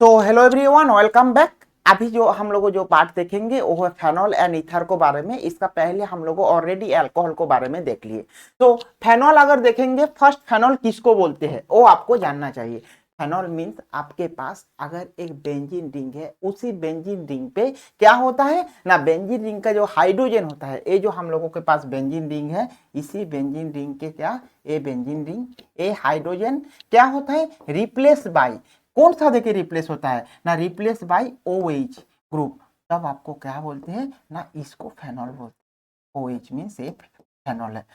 तो hello everyone, welcome back. अभी जो हम लोग जो पार्ट देखेंगे वो है फेनॉल एंड ईथर को बारे में। इसका पहले हम लोग ऑलरेडी अल्कोहल को बारे में देख लिए। तो फेनॉल अगर देखेंगे, फर्स्ट फेनॉल किसको बोलते हैं वो आपको जानना चाहिए। फेनॉल मीन्स आपके पास अगर एक बेंजीन रिंग है, उसी बेंजीन रिंग पे क्या होता है ना, बेंजीन रिंग का जो हाइड्रोजन होता है, ये जो हम लोगों के पास बेंजीन रिंग है, इसी बेंजीन रिंग के क्या, ये बेंजीन रिंग, ये हाइड्रोजन क्या होता है, रिप्लेस बाय कौन सा देखिए रिप्लेस होता है ना, रिप्लेस बाय OH ग्रुप। तब आपको क्या बोलते हैं ना, इसको फेनॉल बोलते हैं। OH मीन्स ए फेनॉल है,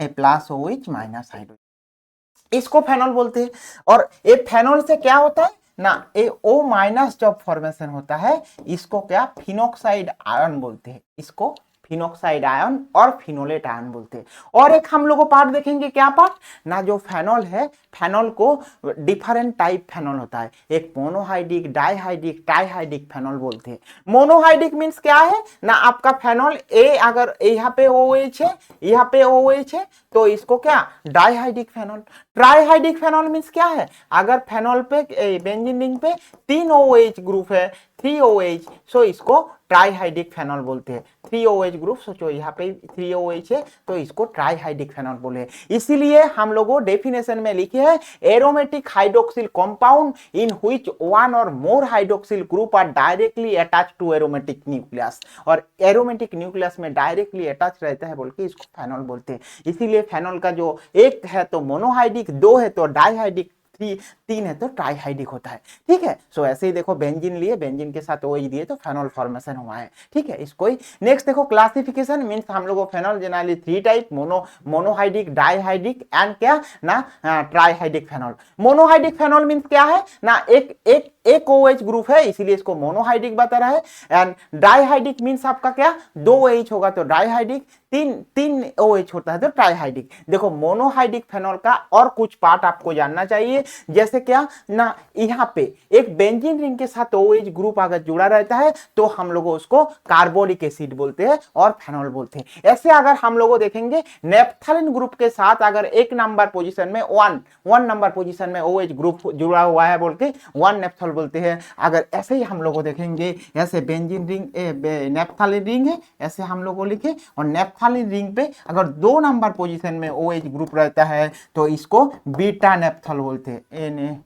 ए प्लस OH माइनस हाइड्रोजन, इसको फेनॉल बोलते हैं। और ये फेनॉल से क्या होता है ना, ए O माइनस जब फॉर्मेशन होता है, इसको क्या फिनोक्साइड आयन बोलते हैं, इसको फिनोक्साइड आयन और फिनोलेट आयन बोलते हैं। और एक हम लोग पार्ट देखेंगे, क्या पार्ट ना, जो फेनॉल है, फेनॉल को डिफरेंट टाइप फेनॉल होता है, एक मोनोहाइड्रिक, डाइहाइड्रिक, ट्राइहाइड्रिक फेनॉल बोलते हैं। मोनोहाइड्रिक मींस क्या है ना, आपका फेनॉल ए अगर यहाँ पे OH है, यहाँ पे OH है, तो इसको क्या dihydric phenol. Trihydric phenol means क्या है, अगर फेनॉल पे बेंजीन रिंग पे 3 OH ग्रुप है, 3 OH, सो इसको ट्राइहाइड्रिक फेनॉल बोलते हैं। 3 OH ग्रुप, सोचो यहाँ पे 3 OH है, तो इसको ट्राइहाइड्रिक फेनॉल बोले। इसीलिए हम लोगों डेफिनेशन में लिखे है, aromatic hydroxyl compound in which one or more hydroxyl group are directly attach to aromatic nucleus. और एरोमेटिक न्यूक्लियस में डायरेक्टली अटैच रहता है बोल के इसको फेनॉल बोलते हैं। इसीलिए फेनॉल का जो एक है तो मोनोहाइड्रिक, 2 है तो डाइहाइड्रिक, 3 है तो ट्राइहाइड्रिक होता है। ठीक है, सो ऐसे ही देखो, बेंजीन लिए, बेंजीन के साथ OH दिए तो फेनॉल फॉर्मेशन हुआ है। ठीक है, इसको ही नेक्स्ट देखो, क्लासिफिकेशन मींस हम लोग phenol generally 3 type, monohydric, dihydric and क्या ना trihydric phenol. Monohydric phenol means क्या है ना, एक OH ग्रुप है, इसीलिए इसको मोनोहाइड्रिक बता रहा है। एंड डाइहाइड्रिक मींस आपका क्या, 2 OH होगा तो डाइहाइड्रिक, तीन OH होता है तो ट्राइहाइड्रिक। देखो, मोनोहाइड्रिक फेनॉल का और कुछ पार्ट आपको जानना चाहिए, जैसे क्या ना, यहाँ पे एक बेंजीन रिंग के साथ OH ग्रुप अगर जुड़ा रहता है तो हम लोग उसको कार्बोनिक एसिड बोलते हैं और फेनॉल बोलते हैं। ऐसे अगर हम लोग देखेंगे, नेप्थलीन ग्रुप के साथ अगर एक नंबर पोजीशन में वन नंबर पोजीशन में OH ग्रुप जुड़ा हुआ है बोल के 1 नेप्थल बोलते हैं। अगर ऐसे ही हम लोग देखेंगे, ऐसे बेंजीन रिंग नेप्थलीन रिंग है, ऐसे हम लोग लिखे, और नेप्थलीन रिंग पे अगर 2 नंबर पोजीशन में OH ग्रुप रहता है तो इसको बीटा नेप्थल बोलते हैं,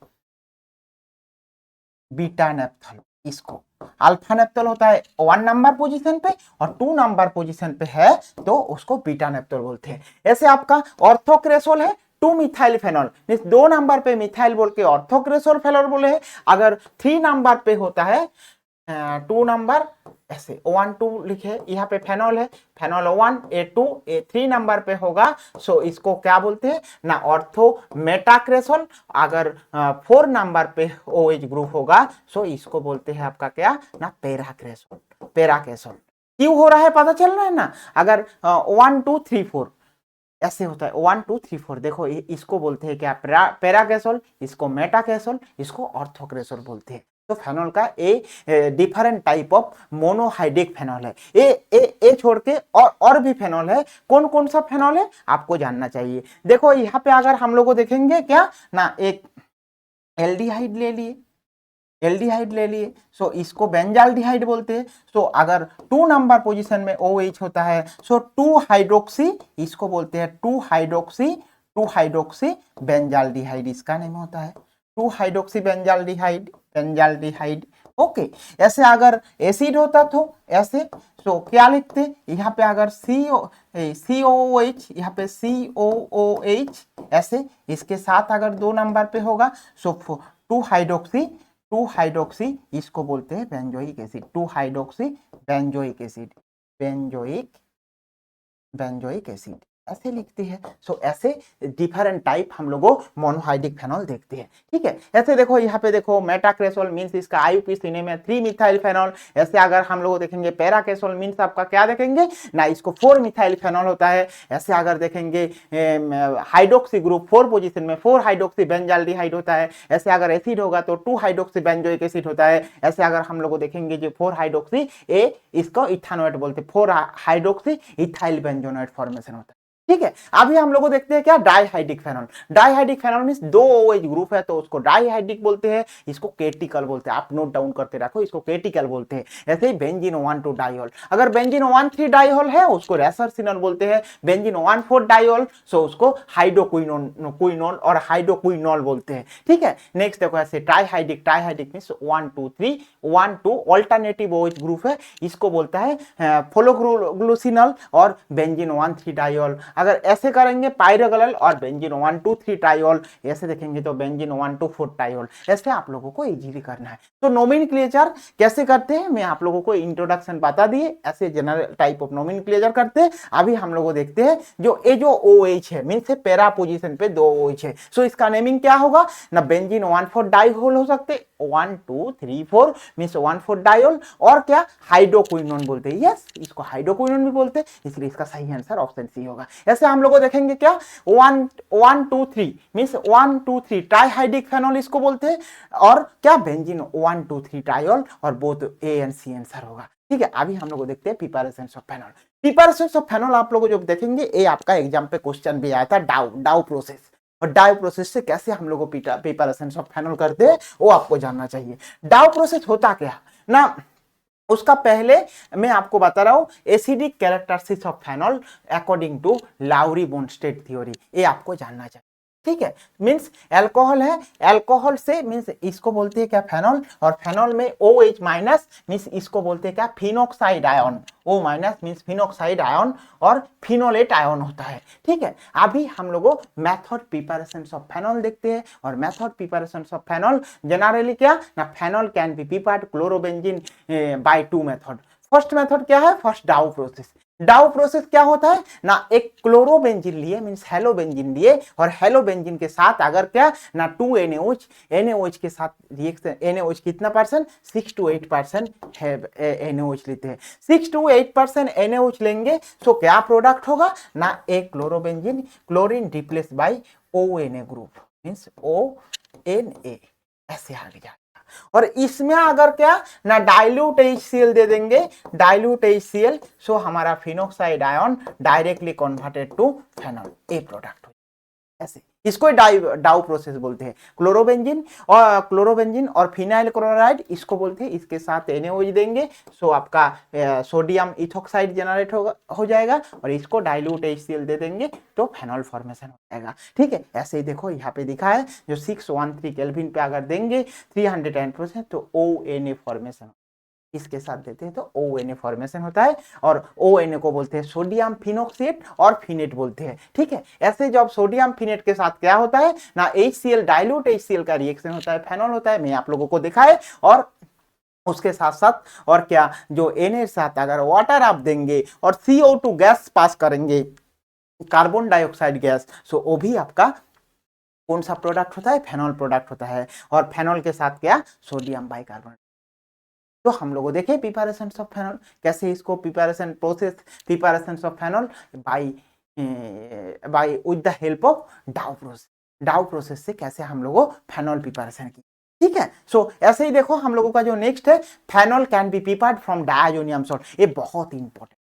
बीटा नेप्थल। इसको अल्फा नेप्थल होता है 1 नंबर पोजीशन पे, और 2 नंबर पोजीशन पे है तो उसको बीटा नेप्थल बोलते हैं। ऐसे आपका ऑर्थोक्रेसोल है 2 मिथाइल फेनॉल, 2 नंबर पे मिथाइल बोल के ऑर्थोक्रेसोल फेनॉल बोले हैं। अगर 3 नंबर पे होता है 2 नंबर, ऐसे 1 2 लिखे, यहाँ पे फेनॉल है, फेनॉल 1 A2 A3 नंबर पे होगा, सो इसको क्या बोलते हैं ना, ऑर्थो मेटाक्रेसोल। अगर 4 नंबर पे OH ग्रुप होगा, सो इसको बोलते हैं आपका क्या ना, पेराक्रेसोल। पेराक्रेसोल क्यों हो रहा है पता चल रहा है ना, अगर 1 2 3 4 ऐसे होता है, 1 2 3 4, देखो इसको बोलते हैं क्या, पेराक्रेसोल, इसको मेटाक्रेसोल, इसको ऑर्थोक्रेसोल बोलते हैं। तो फेनॉल का different type of monohydric phenol है। ए छोड़ के और भी फेनॉल है। कौन कौन सा फेनॉल है आपको जानना चाहिए। देखो यहाँ पे अगर हम लोग देखेंगे क्या ना, एक एल्डिहाइड ले लिए, एल्डिहाइड ले लिए, सो इसको बेंजाल्डिहाइड बोलते हैं। सो अगर 2 नंबर पोजीशन में OH होता है, सो 2 हाइड्रोक्सी, इसको बोलते हैं 2 हाइड्रोक्सी बेंजाल्डिहाइड, इसका नेम होता है 2 हाइड्रोक्सी बेंजाल्डिहाइड, बेंजाल्डिहाइड। ओके, ऐसे अगर एसिड होता तो ऐसे, सो क्या लिखते, यहाँ पे अगर COOH, यहाँ पे COOH, ऐसे इसके साथ अगर 2 नंबर पे होगा, सो 2 हाइड्रोक्सी, इसको बोलते हैं benzoic acid, 2 hydroxy benzoic acid, benzoic acid ऐसे लिखते हैं। सो ऐसे डिफरेंट टाइप हम लोगों मोनोहाइड्रिक फेनॉल देखते हैं। ठीक है, ऐसे देखो यहाँ पे देखो, मेटाक्रेसोल मींस इसका IUPAC नेम है 3 मिथाइल फेनॉल। ऐसे अगर हम लोग देखेंगे, पैराक्रेसोल मींस आपका क्या देखेंगे ना, इसको 4 मिथाइल फेनॉल होता है। ऐसे अगर देखेंगे हाइड्रोक्सी ग्रुप 4 पोजीशन में 4 हाइड्रोक्सी बेंजाल्डिहाइड होता है। ऐसे अगर एसिड होगा तो 2 हाइड्रोक्सी बेंजोइक एसिड होता है। ऐसे अगर हम लोग देखेंगे जो 4 हाइड्रोक्सी, इसको इथानोएट बोलते हैं, 4 हाइड्रोक्सी इथाइल बेंजोनोएट फॉर्मेशन होता है। ठीक है। अभी हम लोग को देखते हैं क्या, dihydric phenol. Dihydric phenol means दो OH ग्रुप है तो उसको डाइहाइड्रिक बोलते हैं, इसको केटिकल बोलते हैं। आप नोट डाउन करके रखो, इसको केटिकल बोलते हैं। ऐसे ही बेंजीन 1,2 डाइऑल, अगर बेंजीन 1,3 डाइऑल है उसको रेसरसिनॉल बोलते हैं। बेंजीन 1,4 डाइऑल सो उसको हाइड्रोक्विनोन और हाइड्रोक्विनॉल बोलते हैं। ठीक है। नेक्स्ट देखो ऐसे trihydric, trihydric means 1 2 3 1 2 alternative OH group है, इसको बोलता है फ्लोरोग्लूसिनॉल और बेंजीन 1,3 डाइऑल। अगर ऐसे करेंगे पाइरोगोनल और बेंजीन 1,2,3 डाइऑल, ऐसे देखेंगे तो बेंजीन 1,2,4 डाइऑल। ऐसे आप लोगों को इजीली करना है। तो नोमेनक्लेचर कैसे करते हैं मैं आप लोगों को इंट्रोडक्शन बता दिए, ऐसे जनरल टाइप ऑफ नोमेनक्लेचर करते हैं। अभी हम लोग देखते हैं जो OH है मींस पैरा पोजीशन पे 2 OH है, सो इसका नेमिंग क्या होगा ना, बेंजीन 1,4 डाइऑल हो सकते 1 2 3 4 मींस 1,4 डाइऑल, और क्या हाइड्रोक्विनोन बोलते हैं। यस, इसको हाइड्रोक्विनोन भी बोलते हैं, इसलिए इसका सही आंसर ऑप्शन सी होगा। ऐसे हम लोग को देखेंगे क्या 1 1 2 3 मींस 1 2 3 ट्राइहाइड्रिक फेनॉल इसको बोलते हैं, और क्या बेंजीन 1 2 3 डाइऑल, और both A and C answer होगा। ठीक है। अभी हम लोग देखते हैं preparation of phenol. Preparation of phenol आप लोग जो देखेंगे ये आपका एग्जाम पे क्वेश्चन भी आया था, डाउ प्रोसेस, और डाउ प्रोसेस से कैसे हम लोग प्रिपरेशन ऑफ फेनॉल करते हैं वो आपको जानना चाहिए। डाउ प्रोसेस होता क्या ना, उसका पहले मैं आपको बता रहा हूं acidic characteristics of phenol according to Lowry Bronsted theory, ये आपको जानना चाहिए। ठीक है। मींस अल्कोहल है, अल्कोहल से मींस इसको बोलते हैं क्या फेनॉल, और फेनॉल में OH माइनस मींस इसको बोलते हैं क्या phenoxide ion, O minus means phenoxide ion और फिनोलेट आयन होता है। ठीक है। अभी हम लोगों मेथड प्रिपरेशन ऑफ फेनॉल देखते हैं, और method preparation of phenol generally क्या ना, phenol can be prepared chlorobenzene by 2 method. First method क्या है, फर्स्ट डाउ प्रोसेस। डाउ प्रोसेस क्या होता है ना, एक क्लोरोबेंजीन लिए मींस हेलोबेंजीन लिए, और हेलोबेंजीन के साथ अगर क्या ना 2 NaOH के साथ रिएक्शन, NaOH कितना परसेंट 6 to 8% है NaOH लेते हैं, 6 to 8% NaOH लेंगे तो क्या प्रोडक्ट होगा ना, एक chlorobenzene chlorine replace by ONA group means ONA, ऐसे आ गया। और इसमें अगर क्या ना डाइल्यूट HCl दे देंगे, डाइल्यूट HCl, सो हमारा phenoxide ion directly converted to phenol, a product. ऐसे इसको डाउ प्रोसेस बोलते हैं। क्लोरोबेंजीन और फिनाइल क्लोराइड इसको बोलते हैं, इसके साथ NaOH देंगे सो आपका सोडियम इथोक्साइड जनरेट हो जाएगा, और इसको डाइल्यूट HCl दे देंगे तो फेनॉल फॉर्मेशन हो जाएगा। ठीक है। ऐसे ही देखो यहाँ पे दिखा है जो 613 केल्विन पे अगर देंगे 310% तो ONA फॉर्मेशन, इसके साथ देते हैं तो ONA फॉर्मेशन होता है, और ONA को बोलते हैं सोडियम फिनोक्सेट और फिनेट बोलते हैं। ठीक है। ऐसे जब सोडियम फिनेट के साथ क्या होता है ना, HCl डाइल्यूट HCl का रिएक्शन होता है, फेनॉल होता है, मैं आप लोगों को दिखाए। और उसके साथ साथ और क्या जो Na साथ अगर वाटर आप देंगे और CO2 गैस पास करेंगे, कार्बन डाइऑक्साइड गैस, सो वो भी आपका कौन सा प्रोडक्ट होता है, फेनॉल प्रोडक्ट होता है। और फेनॉल के साथ क्या सोडियम बाइकार्बोनेट। तो हम लोग देखें प्रिपरेशन ऑफ फेनॉल कैसे, इसको preparation process preparation of phenol by with the help of Dow process. Dow process से कैसे हम लोगों फेनॉल प्रिपरेशन की। ठीक है। सो ऐसे ही देखो हम लोगों का जो नेक्स्ट है, phenol can be prepared from diazonium salt, ये बहुत इंपॉर्टेंट।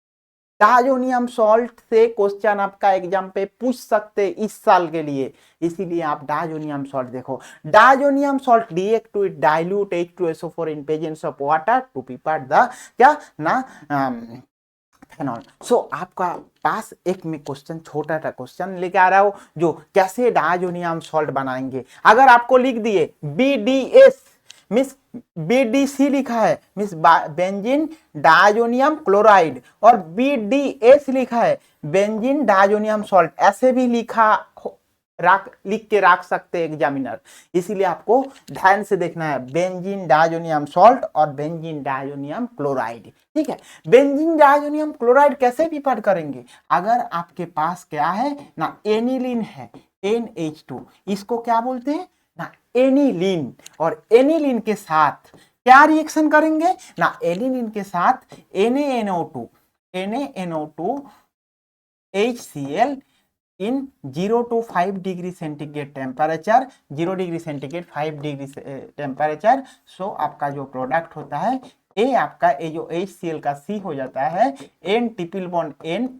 डायजोनियम सॉल्ट से क्वेश्चन आपका एग्जाम पे पूछ सकते इस साल के लिए, इसीलिए आप डायजोनियम सॉल्ट देखो। Diazonium salt react to dilute H2SO4 in presence of water to prepare the क्या ना फेनॉल। सो आपका पास एक में क्वेश्चन, छोटा सा क्वेश्चन लेके आ रहा हो जो कैसे डायजोनियम सॉल्ट बनाएंगे। अगर आपको लिख दिए BDS मिस BDC लिखा है मिस बेंजीन डायजोनियम क्लोराइड, और BDS लिखा है बेंजीन डायजोनियम सॉल्ट, ऐसे भी लिख के रख सकते एग्जामिनर। इसीलिए आपको ध्यान से देखना है बेंजीन डायजोनियम सॉल्ट और बेंजीन डायजोनियम क्लोराइड। ठीक है। बेंजीन डायजोनियम क्लोराइड कैसे प्रिपेयर करेंगे, अगर आपके पास क्या है ना एनिलीन है NH2, इसको क्या बोलते हैं ना एनिलीन, और एनिलीन के साथ क्या रिएक्शन करेंगे ना, एनिलीन के साथ NaNO2 HCl in 0 to 5 degree centigrade temperature, 0 degree centigrade 5 degree temperature, so आपका जो प्रोडक्ट होता है ए आपका ये जो HCl का C हो जाता है N triple bond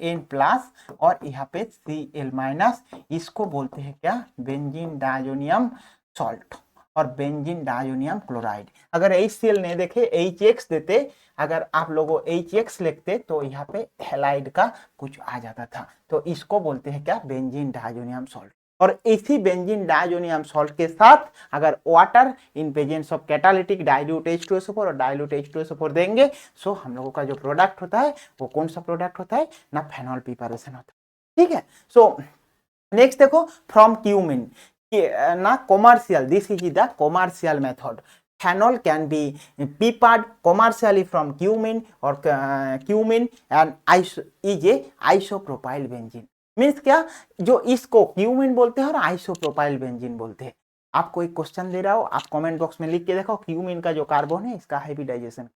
N plus और यहाँ पे Cl माइनस, इसको बोलते हैं क्या, बेंजीन डायजोनियम सॉल्ट और बेंजीन डायजोनियम क्लोराइड। अगर HCl नहीं देखे HX देते, अगर आप लोगों HX लिखते तो यहाँ पे हैलाइड का कुछ आ जाता था, तो इसको बोलते हैं क्या, बेंजीन डायजोनियम सॉल्ट। और इसी बेंजीन डायजोनियम सॉल्ट के साथ अगर water in presence of catalytic dilute H2SO4 और डाइल्यूट H2SO4 देंगे, सो हम लोगों का जो प्रोडक्ट होता है वो कौन सा प्रोडक्ट होता है ना, फेनॉल प्रिपरेशन होता है। ठीक है, सो नेक्स्ट देखो, फ्रॉम क्यूमिन ना commercial, this is the commercial method, phenol can be prepared commercially from cumin or cumin and is a isopropyl benzene। Means क्या, जो इसको क्यूमिन बोलते हैं और आइसोप्रोपाइल बेंजीन बोलते हैं। आपको एक क्वेश्चन दे रहा हो, आप कमेंट बॉक्स में लिख के देखो क्यूमिन का जो कार्बन है इसका हाइब्रिडाइजेशन,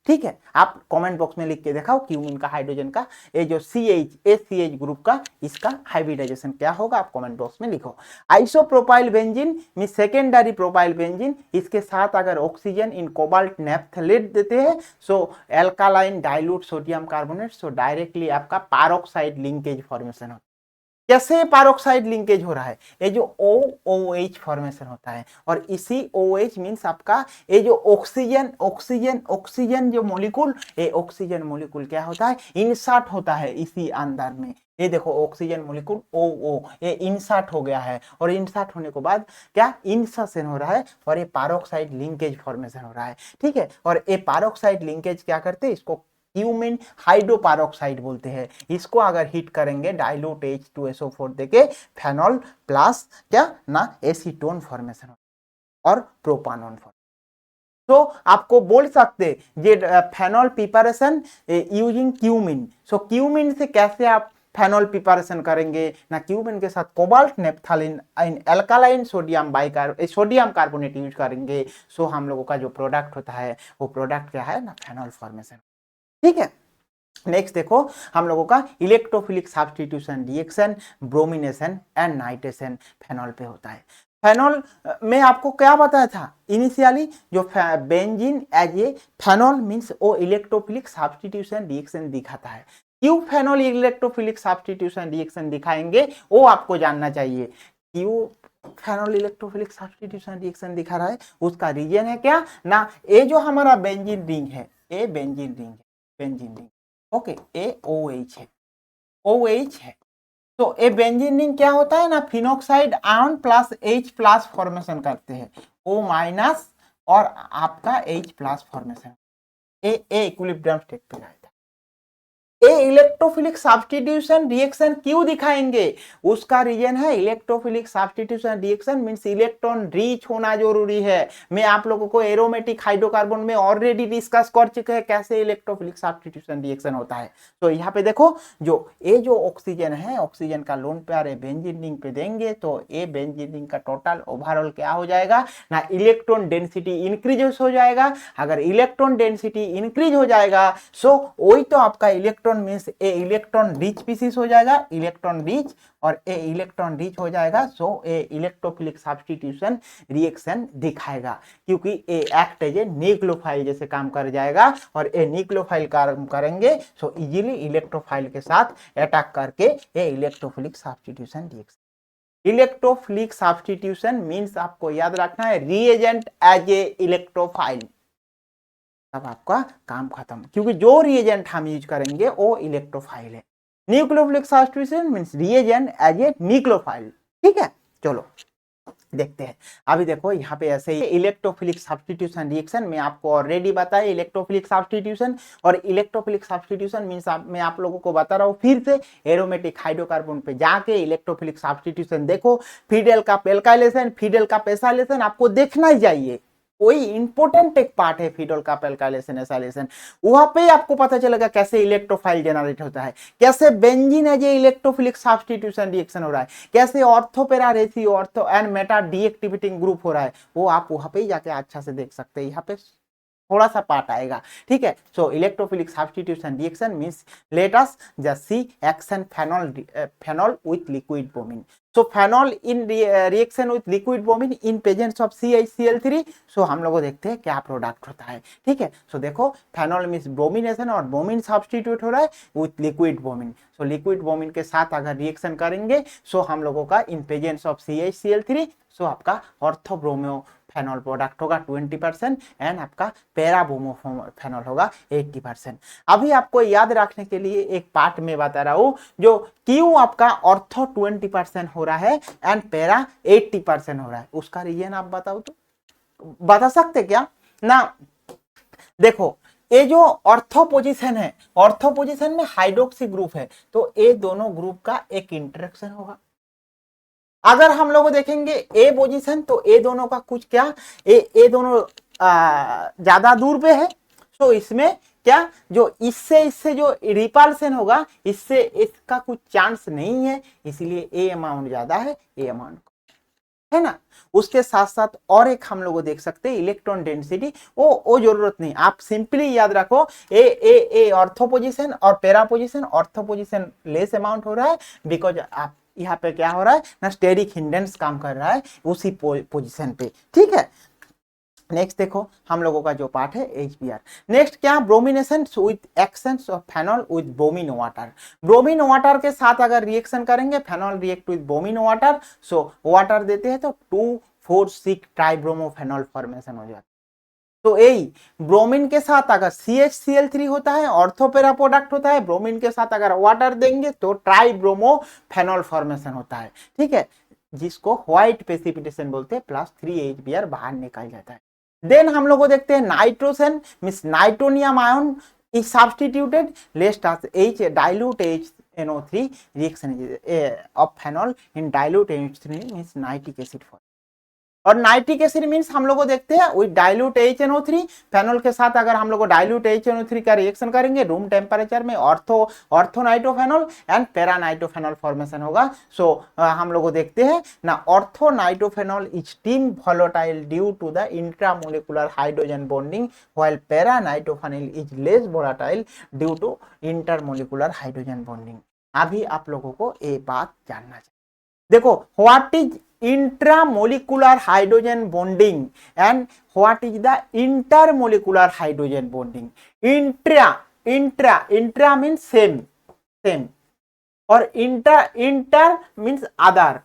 ठीक है, आप कमेंट बॉक्स में लिख के दिखाओ क्यूमिन का हाइड्रोजन का ये जो CH ग्रुप का इसका हाइब्रिडाइजेशन क्या होगा, आप कमेंट बॉक्स में लिखो। आइसोप्रोपाइल बेंजीन में सेकेंडरी प्रोपाइल बेंजीन, इसके साथ अगर ऑक्सीजन इन कोबाल्ट नेफ्थलेट देते हैं, so alkaline dilute sodium carbonate, so directly आपका पैरोक्साइड लिंकेज फॉर्मेशन होता है। कैसे पैरोक्साइड लिंकेज हो रहा है, ये जो OOH फॉर्मेशन होता है, और इसी OH मींस आपका ये जो ऑक्सीजन जो मॉलिक्यूल, ये ऑक्सीजन मॉलिक्यूल क्या होता है, इंसर्ट होता है इसी अंदर में। ये देखो ऑक्सीजन मॉलिक्यूल OO ये इंसर्ट हो गया है, और इंसर्ट होने के बाद क्या इंसर्शन हो रहा है, और ये पैरोक्साइड लिंकेज फॉर्मेशन हो रहा है। ठीक है, और ये पैरोक्साइड लिंकेज क्या करते हैं, इसको क्यूमिन हाइड्रोपैरोक्साइड बोलते हैं। इसको अगर हीट करेंगे डाइल्यूट H2SO4 देके फेनॉल प्लस क्या ना एसीटोन फॉर्मेशन और प्रोपानोन फॉर्मेशन। तो आपको बोल सकते ये फेनॉल प्रिपरेशन यूजिंग क्यूमिन, सो क्यूमिन से कैसे आप फेनॉल प्रिपरेशन करेंगे ना, क्यूमिन के साथ कोबाल्ट नेप्थालिन इन एल्कालाइन सोडियम कार्बोनेट यूज करेंगे, सो हम लोगों का जो प्रोडक्ट होता है वो प्रोडक्ट क्या है ना, फेनॉल फॉर्मेशन। ठीक है, नेक्स्ट देखो हम लोगों का electrophilic substitution reaction, bromination and nitration phenol पे होता है। फेनॉल में आपको क्या बताया था इनिशियली, जो benzene as a phenol means वो इलेक्ट्रोफिलिक सब्स्टिट्यूशन रिएक्शन दिखाता है। क्यों फेनॉल इलेक्ट्रोफिलिक सब्स्टिट्यूशन रिएक्शन दिखाएंगे वो आपको जानना चाहिए। क्यों फेनॉल इलेक्ट्रोफिलिक सब्स्टिट्यूशन रिएक्शन दिखा रहा है, उसका रीजन है क्या ना, ये जो हमारा बेंजीन रिंग है, ये बेंजीन रिंग है, बेंजीन रिंग ओके, ए OH है, OH है, तो ए बेंजीन रिंग क्या होता है ना, phenoxide ion plus H plus formation करते हैं, O माइनस और आपका H प्लस फॉर्मेशन, ए इक्विलिब्रियम स्टेट पे जाएगा। ए इलेक्ट्रोफिलिक सब्स्टिट्यूशन रिएक्शन क्यों दिखाएंगे, उसका रीजन है electrophilic substitution reaction means electron rich होना जरूरी है। मैं आप लोगों को एरोमेटिक हाइड्रोकार्बन में ऑलरेडी डिस्कस कर चुके हैं कैसे इलेक्ट्रोफिलिक सब्स्टिट्यूशन रिएक्शन होता है। तो यहाँ पे देखो जो ऑक्सीजन है, ऑक्सीजन का लोन पेयर बेंजीन रिंग पे देंगे, तो ए बेंजीन रिंग का टोटल ओवरऑल क्या हो जाएगा ना, इलेक्ट्रॉन डेंसिटी इंक्रीज हो जाएगा। अगर इलेक्ट्रॉन डेंसिटी इंक्रीज हो जाएगा, सो वही तो आपका इलेक्ट्रॉन मींस ए इलेक्ट्रॉन रिच स्पीसीज हो जाएगा, इलेक्ट्रॉन रिच, और ए इलेक्ट्रॉन रिच हो जाएगा, सो ए इलेक्ट्रोफिलिक सब्स्टिट्यूशन रिएक्शन दिखाएगा, क्योंकि ए एक्ट एज ए न्यूक्लियोफाइल जैसे काम कर जाएगा, और ए न्यूक्लियोफाइल काम करेंगे, सो इजीली इलेक्ट्रोफाइल के साथ अटैक करके a electrophilic substitution reaction. Electrophilic substitution means आपको याद रखना है रिएजेंट एज ए इलेक्ट्रोफाइल, तब आपका काम खत्म, क्योंकि जो रिएजेंट हम यूज करेंगे वो इलेक्ट्रोफाइल है। Nucleophilic substitution means reagent as a nucleophile. ठीक है, चलो देखते हैं। अभी देखो यहाँ पे ऐसे ही इलेक्ट्रोफिलिक सब्स्टिट्यूशन रिएक्शन में आपको ऑलरेडी बताया इलेक्ट्रोफिलिक सब्स्टिट्यूशन, और इलेक्ट्रोफिलिक सब्स्टिट्यूशन मींस मैं आप लोगों को बता रहा हूँ फिर से, एरोमेटिक हाइड्रोकार्बन पे जाके इलेक्ट्रोफिलिक सब्स्टिट्यूशन देखो, फिडेल का एल्काइलेशन, फिडेल का एसाइलेशन आपको देखना ही चाहिए, वही इंपॉर्टेंट एक पार्ट है फिडोल का एल्काइलेशन एसाइलेशन। वहां पे आपको पता चलेगा कैसे इलेक्ट्रोफाइल जनरेट होता है, कैसे benzene as a electrophilic substitution reaction हो रहा है, कैसे ortho para ratio ortho and meta deactivating group हो रहा है, वो आप वहां पे जाके अच्छा से देख सकते हैं। यहाँ पे थोड़ा सा पार्ट आएगा, ठीक है। So electrophilic substitution reaction means let us just see action phenol with liquid bromine. So phenol in reaction with liquid bromine in presence of CH-Cl3, so हम लोग देखते हैं क्या प्रोडक्ट होता है, ठीक है। सो देखो फेनॉल मींस ब्रोमिनेशन और ब्रोमीन सब्स्टिट्यूट हो रहा है with liquid bromine. So liquid bromine के साथ अगर रिएक्शन करेंगे सो हम लोगों का इन प्रेजेंस ऑफ CH-Cl3, सो आपका ऑर्थोब्रोमो फेनॉल प्रोडक्ट होगा 20% एंड आपका पैराब्रोमो फेनॉल होगा 80%। अभी आपको याद रखने के लिए एक पार्ट में बता रहा हूं, जो क्यों आपका ऑर्थो 20% हो रहा है एंड पैरा 80% हो रहा है, उसका रीजन आप बताओ तो, बता सकते क्या ना। देखो ये जो ऑर्थो पोजीशन है, ऑर्थो पोजीशन में हाइड्रोक्सी ग्रुप है, तो ये दोनों ग्रुप का एक इंटरेक्शन होगा। अगर हम लोग देखेंगे ए पोजीशन, तो ए दोनों का कुछ क्या, ए दोनों ज्यादा दूर पे है, तो इसमें क्या जो इससे जो रिपल्सन होगा, इससे इसका कुछ चांस नहीं है, इसलिए ए अमाउंट ज्यादा है, ए अमाउंट है ना। उसके साथ साथ और एक हम लोग देख सकते हैं इलेक्ट्रॉन डेंसिटी, वो जरूरत नहीं, आप सिंपली याद रखो ए ऑर्थो पोजीशन और para position, ortho position less amount हो रहा है बिकॉज आप यहाँ पे क्या हो रहा है ना, स्टेरिक हिंडेंस काम कर रहा है उसी पोजीशन पे, ठीक है। नेक्स्ट देखो हम लोगों का जो पार्ट है HBr। नेक्स्ट क्या, bromination with actions of phenol with bromine water. Bromine water के साथ अगर रिएक्शन करेंगे, phenol react with bromine water, so water देते हैं तो 2,4,6 ट्राइब्रोमो फेनॉल फॉर्मेशन हो जाता है। तो यही ब्रोमीन के साथ अगर CH-Cl3 होता है, ऑर्थोपेरा प्रोडक्ट होता है, ब्रोमीन के साथ अगर वाटर देंगे तो ट्राइब्रोमो फेनॉल फॉर्मेशन होता है, ठीक है, जिसको व्हाइट प्रेसिपिटेशन बोलते हैं, प्लस 3HBr बाहर निकल जाता है। देन हम लोग को देखते हैं nitrogen means nitronium ion is substituted least as dilute HNO3 reaction of phenol in dilute HNO3 means nitric acid form. और नाइट्रिक एसिड मींस हम लोग को देखते हैं विद डाइल्यूट HNO3, फेनॉल के साथ अगर हम लोग डाइल्यूट HNO3 का रिएक्शन करेंगे रूम टेम्परेचर में, ortho nitrophenol and para nitrophenol formation होगा। सो हम लोग को देखते हैं ना, ortho nitrophenol is steam volatile due to the intramolecular hydrogen bonding while para nitrophenol is less volatile due to intermolecular hydrogen bonding. अभी आप लोगों को ये बात जानना चाहिए। देखो what is intramolecular hydrogen bonding and what is the intermolecular hydrogen bonding. Intra means same और inter means other,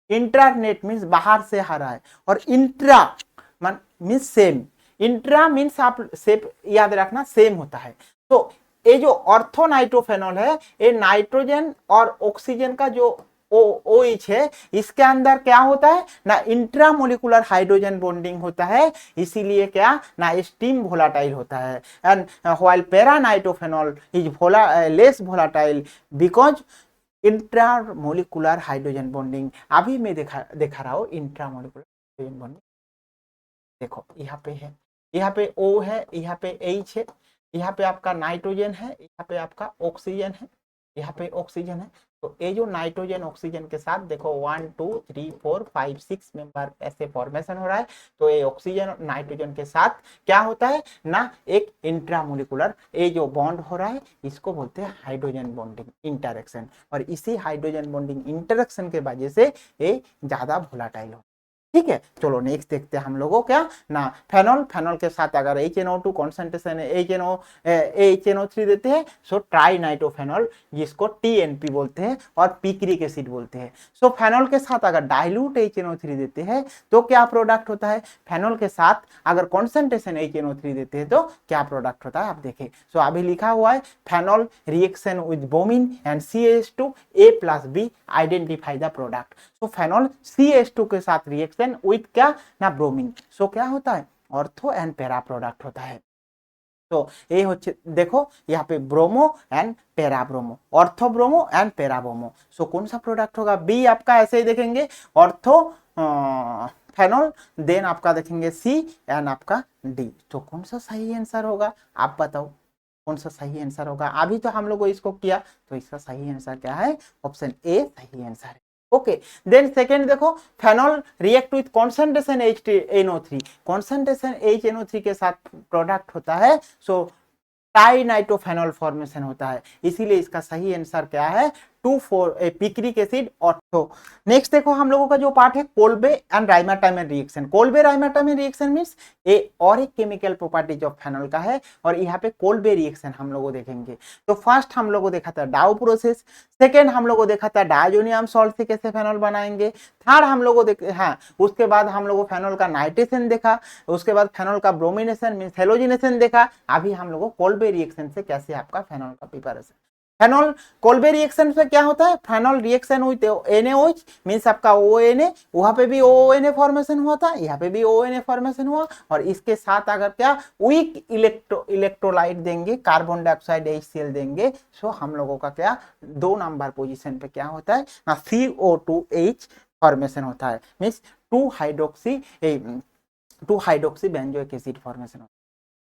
internet means बाहर से आ रहा है, और intra means same. Intra means आप सेम याद रखना, सेम होता है। तो ये जो ऑर्थो नाइट्रोफेनॉल है, ये नाइट्रोजन और ऑक्सीजन का जो OH है, इसके अंदर क्या होता है ना, इंट्रामोलिकुलर हाइड्रोजन बॉन्डिंग होता है, इसीलिए क्या ना स्टीम वोलाटाइल होता है। And while para nitrophenol is less volatile because intramolecular hydrogen bonding. अभी मैं देखा रहा हूं इंट्रामोलिकुलर हाइड्रोजन बॉन्डिंग। देखो यहाँ पे है, यहाँ पे O है, यहाँ पे H है, यहाँ पे आपका नाइट्रोजन है, यहाँ पे आपका ऑक्सीजन है, यहाँ पे ऑक्सीजन है। तो ये जो नाइट्रोजन ऑक्सीजन के साथ देखो 1 2 3 4 5 6 मेंबर ऐसे फॉर्मेशन हो रहा है। तो ये ऑक्सीजन नाइट्रोजन के साथ क्या होता है ना, एक इंट्रामोलिकुलर ये जो बॉन्ड हो रहा है, इसको बोलते हैं हाइड्रोजन बॉन्डिंग इंटरेक्शन, और इसी हाइड्रोजन बॉन्डिंग इंटरेक्शन के वजह से ये ज्यादा वोलेटाइल हो, ठीक है। चलो नेक्स्ट देखते हैं हम लोगों क्या ना, फेनॉल के साथ अगर HNO2 कॉन्सेंट्रेशन HNO3 देते हैं, सो ट्राई नाइट्रोफेनॉल जिसको TNP बोलते हैं और पिक्रिक एसिड बोलते हैं। सो फेनॉल के साथ अगर डाइल्यूट HNO3 देते हैं तो क्या प्रोडक्ट होता है, फेनॉल के साथ अगर कॉन्सेंट्रेशन HNO3 देते हैं तो क्या प्रोडक्ट होता है, आप देखें। सो अभी लिखा हुआ है phenol reaction with bromine and CH2 A+B identify the product. So phenol CH2 के साथ रिएक्शन विथ क्या ना ब्रोमीन, सो क्या होता है ऑर्थो एंड पैरा प्रोडक्ट होता है। तो ये होच्छे देखो यहाँ पे bromo and para bromo, ortho bromo and para bromo. So कौन सा प्रोडक्ट होगा, बी आपका ऐसे ही देखेंगे ऑर्थो फेनॉल, देन आपका देखेंगे सी एंड आपका डी। तो कौन सा सही आंसर होगा, आप बताओ कौन सा सही आंसर होगा। अभी तो हम लोग इसको किया, तो इसका सही आंसर क्या है, ऑप्शन ए सही आंसर है। ओके। देन सेकेंड देखो, phenol react with concentration HNO3, concentration HNO3 के साथ प्रोडक्ट होता है, सो टाइनाइट्रोफेनॉल फॉर्मेशन होता है, इसीलिए इसका सही आंसर क्या है 2,4 पिक्रिक एसिड ऑर्थो। नेक्स्ट देखो हम लोगों का जो पार्ट है Kolbe and Reimer Tiemann reaction. Kolbe Reimer Tiemann reaction means a और एक केमिकल प्रॉपर्टीज ऑफ फेनॉल का है, और यहाँ पे कोल्बे रिएक्शन हम लोग देखेंगे। तो फर्स्ट हम लोग देखा था डाउ प्रोसेस, सेकेंड हम लोग देखा था डायजोनियम सॉल्ट से कैसे फेनॉल बनाएंगे, थर्ड हम लोग हाँ उसके बाद हम लोग फेनॉल का नाइट्रेशन देखा, उसके बाद फेनॉल का ब्रोमिनेशन मींस हेलोजिनेशन देखा, अभी हम लोग कोल्बे रिएक्शन से कैसे आपका फेनॉल का प्रिपरेशन। फेनॉल कोल्बे रिएक्शन से क्या होता है, phenol reaction with NaOH means आपका ONA, वहां पे भी ONA फॉर्मेशन हुआ था, यहाँ पे भी ONA फॉर्मेशन हुआ, और इसके साथ अगर क्या वीक इलेक्ट्रोलाइट देंगे, कार्बन डाइऑक्साइड HCl देंगे, सो हम लोगों का क्या 2 नंबर पोजीशन पे क्या होता है ना CO2H फॉर्मेशन होता है, means 2 hydroxy benzoic acid formation होता है।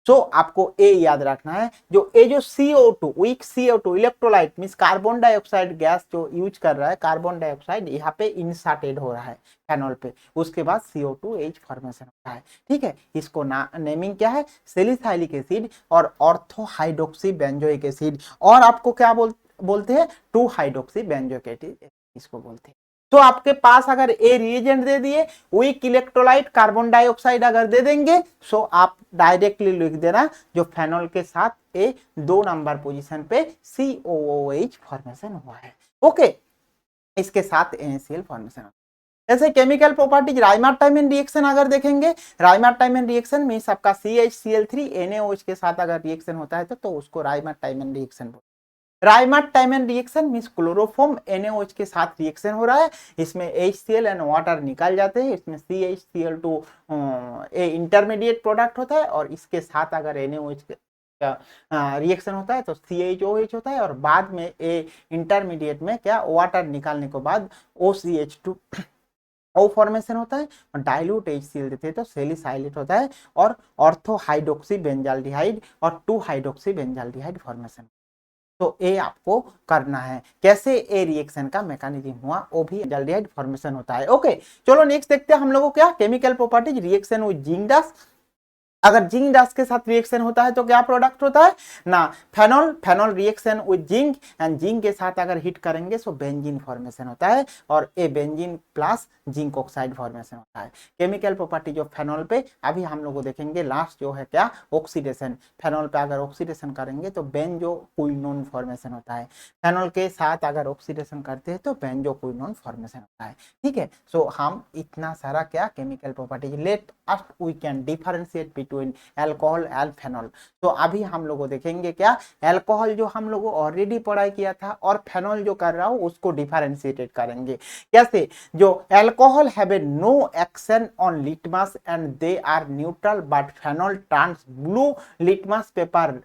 सो आपको ए याद रखना है, जो ए जो CO2 weak CO2 electrolyte means carbon dioxide gas जो यूज कर रहा है, कार्बन डाइऑक्साइड यहाँ पे इंसर्टेड हो रहा है फेनॉल पे, उसके बाद CO2H फॉर्मेशन होता है, ठीक है। इसको नेमिंग क्या है, सैलिसाइलिक एसिड और ऑर्थो हाइड्रोक्सी बेंजोइक एसिड, और आपको क्या बोलते हैं 2 हाइड्रोक्सी बेंजोइक एसिड इसको बोलते हैं। तो आपके पास अगर ए रिएजेंट दे दिए, वीक इलेक्ट्रोलाइट कार्बन डाइऑक्साइड अगर दे देंगे, सो आप डायरेक्टली लिख देना जो फेनॉल के साथ ए 2 नंबर पोजीशन पे COOH फॉर्मेशन हुआ है, ओके। इसके साथ NaCl फॉर्मेशन। ऐसे केमिकल प्रॉपर्टीज राइमाटाइमन रिएक्शन अगर देखेंगे, राइमाटाइमन रिएक्शन मींस आपका CHCl3 NaOH के साथ अगर रिएक्शन होता है तो उसको राइमाटाइमन रिएक्शन बोलते हैं। राइमाटाइमन रिएक्शन मींस क्लोरोफॉर्म NaOH के साथ रिएक्शन हो रहा है, इसमें HCl एंड वाटर निकल जाते हैं, इसमें CHCl2 ए इंटरमीडिएट प्रोडक्ट होता है, और इसके साथ अगर NaOH का रिएक्शन होता है तो CHOH होता है, और बाद में ए इंटरमीडिएट में क्या वाटर निकालने के बाद OCH2 O फॉर्मेशन होता है, और डाइल्यूट HCl देते हैं तो सैलिसाइलेट होता है, और ऑर्थो हाइड्रोक्सी बेंजाल्डिहाइड और 2 हाइड्रोक्सी बेंजाल्डिहाइड फॉर्मेशन। तो ए आपको करना है, कैसे ए रिएक्शन का मैकेनिज्म हुआ, वो भी एल्डिहाइड फॉर्मेशन होता है, ओके। चलो नेक्स्ट देखते हैं हम लोगों क्या chemical properties reaction with zinc dust. अगर जिंक डस्ट के साथ रिएक्शन होता है तो क्या प्रोडक्ट होता है ना phenol reaction with zinc, and zinc के साथ अगर हिट करेंगे तो बेंजीन फॉर्मेशन होता है, और a benzene plus zinc oxide formation होता है। केमिकल प्रॉपर्टी जो फेनॉल पे अभी हम लोग देखेंगे लास्ट जो है क्या ऑक्सीडेशन, फेनॉल पे अगर ऑक्सीडेशन करेंगे तो बेंजोक्विनोन फॉर्मेशन होता है, फेनॉल के साथ अगर ऑक्सीडेशन करते हैं तो बेंजोक्विनोन फॉर्मेशन होता है, ठीक है। सो हम इतना सारा क्या chemical properties, let us we can differentiate between alcohol and phenol. तो अभी हम लोग देखेंगे क्या अल्कोहल जो हम लोग ऑलरेडी पढ़ाई किया था, और फेनॉल जो कर रहा हूं उसको डिफरेंशिएटेड करेंगे कैसे। जो alcohol have a no action on litmus and they are neutral, but phenol turns blue litmus paper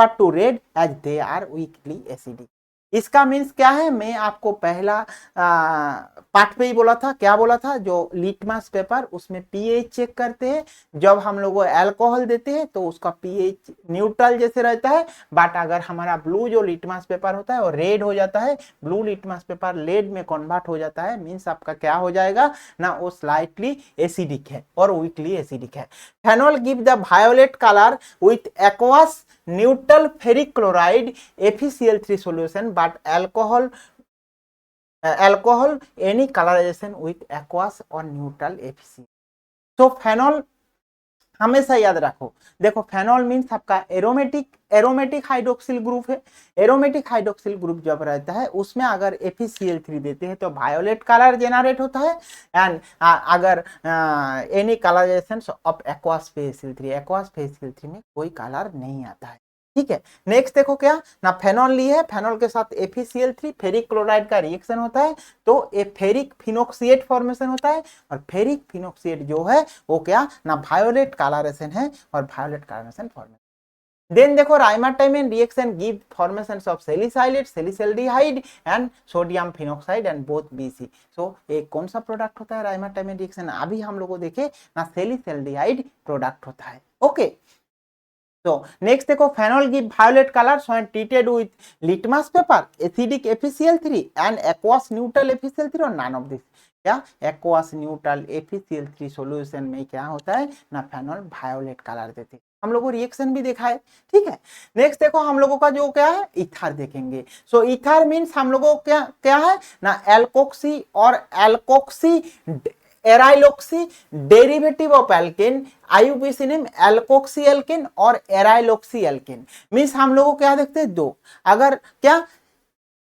to red as they are weakly acidic. इसका मीन्स क्या है, मैं आपको पहला पार्ट पे ही बोला था, क्या बोला था, जो लिटमस पेपर उसमें पीएच चेक करते हैं, जब हम लोग अल्कोहल देते हैं तो उसका पीएच न्यूट्रल जैसे रहता है, बट अगर हमारा ब्लू जो लिटमस पेपर होता है वो रेड हो जाता है, ब्लू लिटमस पेपर रेड में कन्वर्ट हो जाता है, मीन्स आपका क्या हो जाएगा ना वो स्लाइटली एसिडिक है और वीकली एसिडिक है। Phenol give the violet colour with aqueous neutral ferric chloride FeCl3 solution, but alcohol any colorization with aqueous or neutral FeCl। तो फेनॉल हमेशा याद रखो, देखो फेनॉल मीन्स आपका एरोमेटिक हाइड्रोक्सिल ग्रुप है, एरोमेटिक हाइड्रोक्सिल ग्रुप जब रहता है उसमें अगर FeCl3 देते हैं तो वायोलेट कलर जेनरेट होता है, एंड अगर any colourisation of aqueous FeCl3 में कोई कलर नहीं आता है, ठीक है। नेक्स्ट देखो क्या ना फेनॉल ली है, फेनॉल के साथ FeCl3 फेरिक क्लोराइड का रिएक्शन होता है तो ए फेरिक फिनोक्सिएट फॉर्मेशन होता है, और फेरिक फिनोक्सिएट जो है वो क्या ना वायोलेट कलरेशन है, और वायोलेट कलरेशन फॉर्मेशन। देन देखो Reimer Tiemann reaction give formations of salicylate, salicylaldehyde and sodium phenoxide and both BC। So एक कौन सा प्रोडक्ट होता है राइमाटाइमन रिएक्शन, अभी हम लोग को देखे ना सैलिसल्डिहाइड प्रोडक्ट होता है, ओके। So next देखो phenol give violet colors when treated with litmus paper, acidic FeCl3 and aqueous neutral FeCl3 और none of this। क्या aqueous neutral FeCl3 सॉल्यूशन में क्या होता है ना फेनॉल वायोलेट कलर देते हैं। हम लोगों को रिएक्शन भी देखा है, ठीक है। नेक्स्ट देखो हम लोगों का जो क्या है इथर देखेंगे। सो इथर मीन्स हम लोगों को क्या क्या है ना एल्कोक्सी और alkoxy aryloxy derivative of alkane, IUPAC name alkoxy alkane और एराइलोक्सी एल्केन। मीन्स हम लोगों को क्या देखते हैं दो, अगर क्या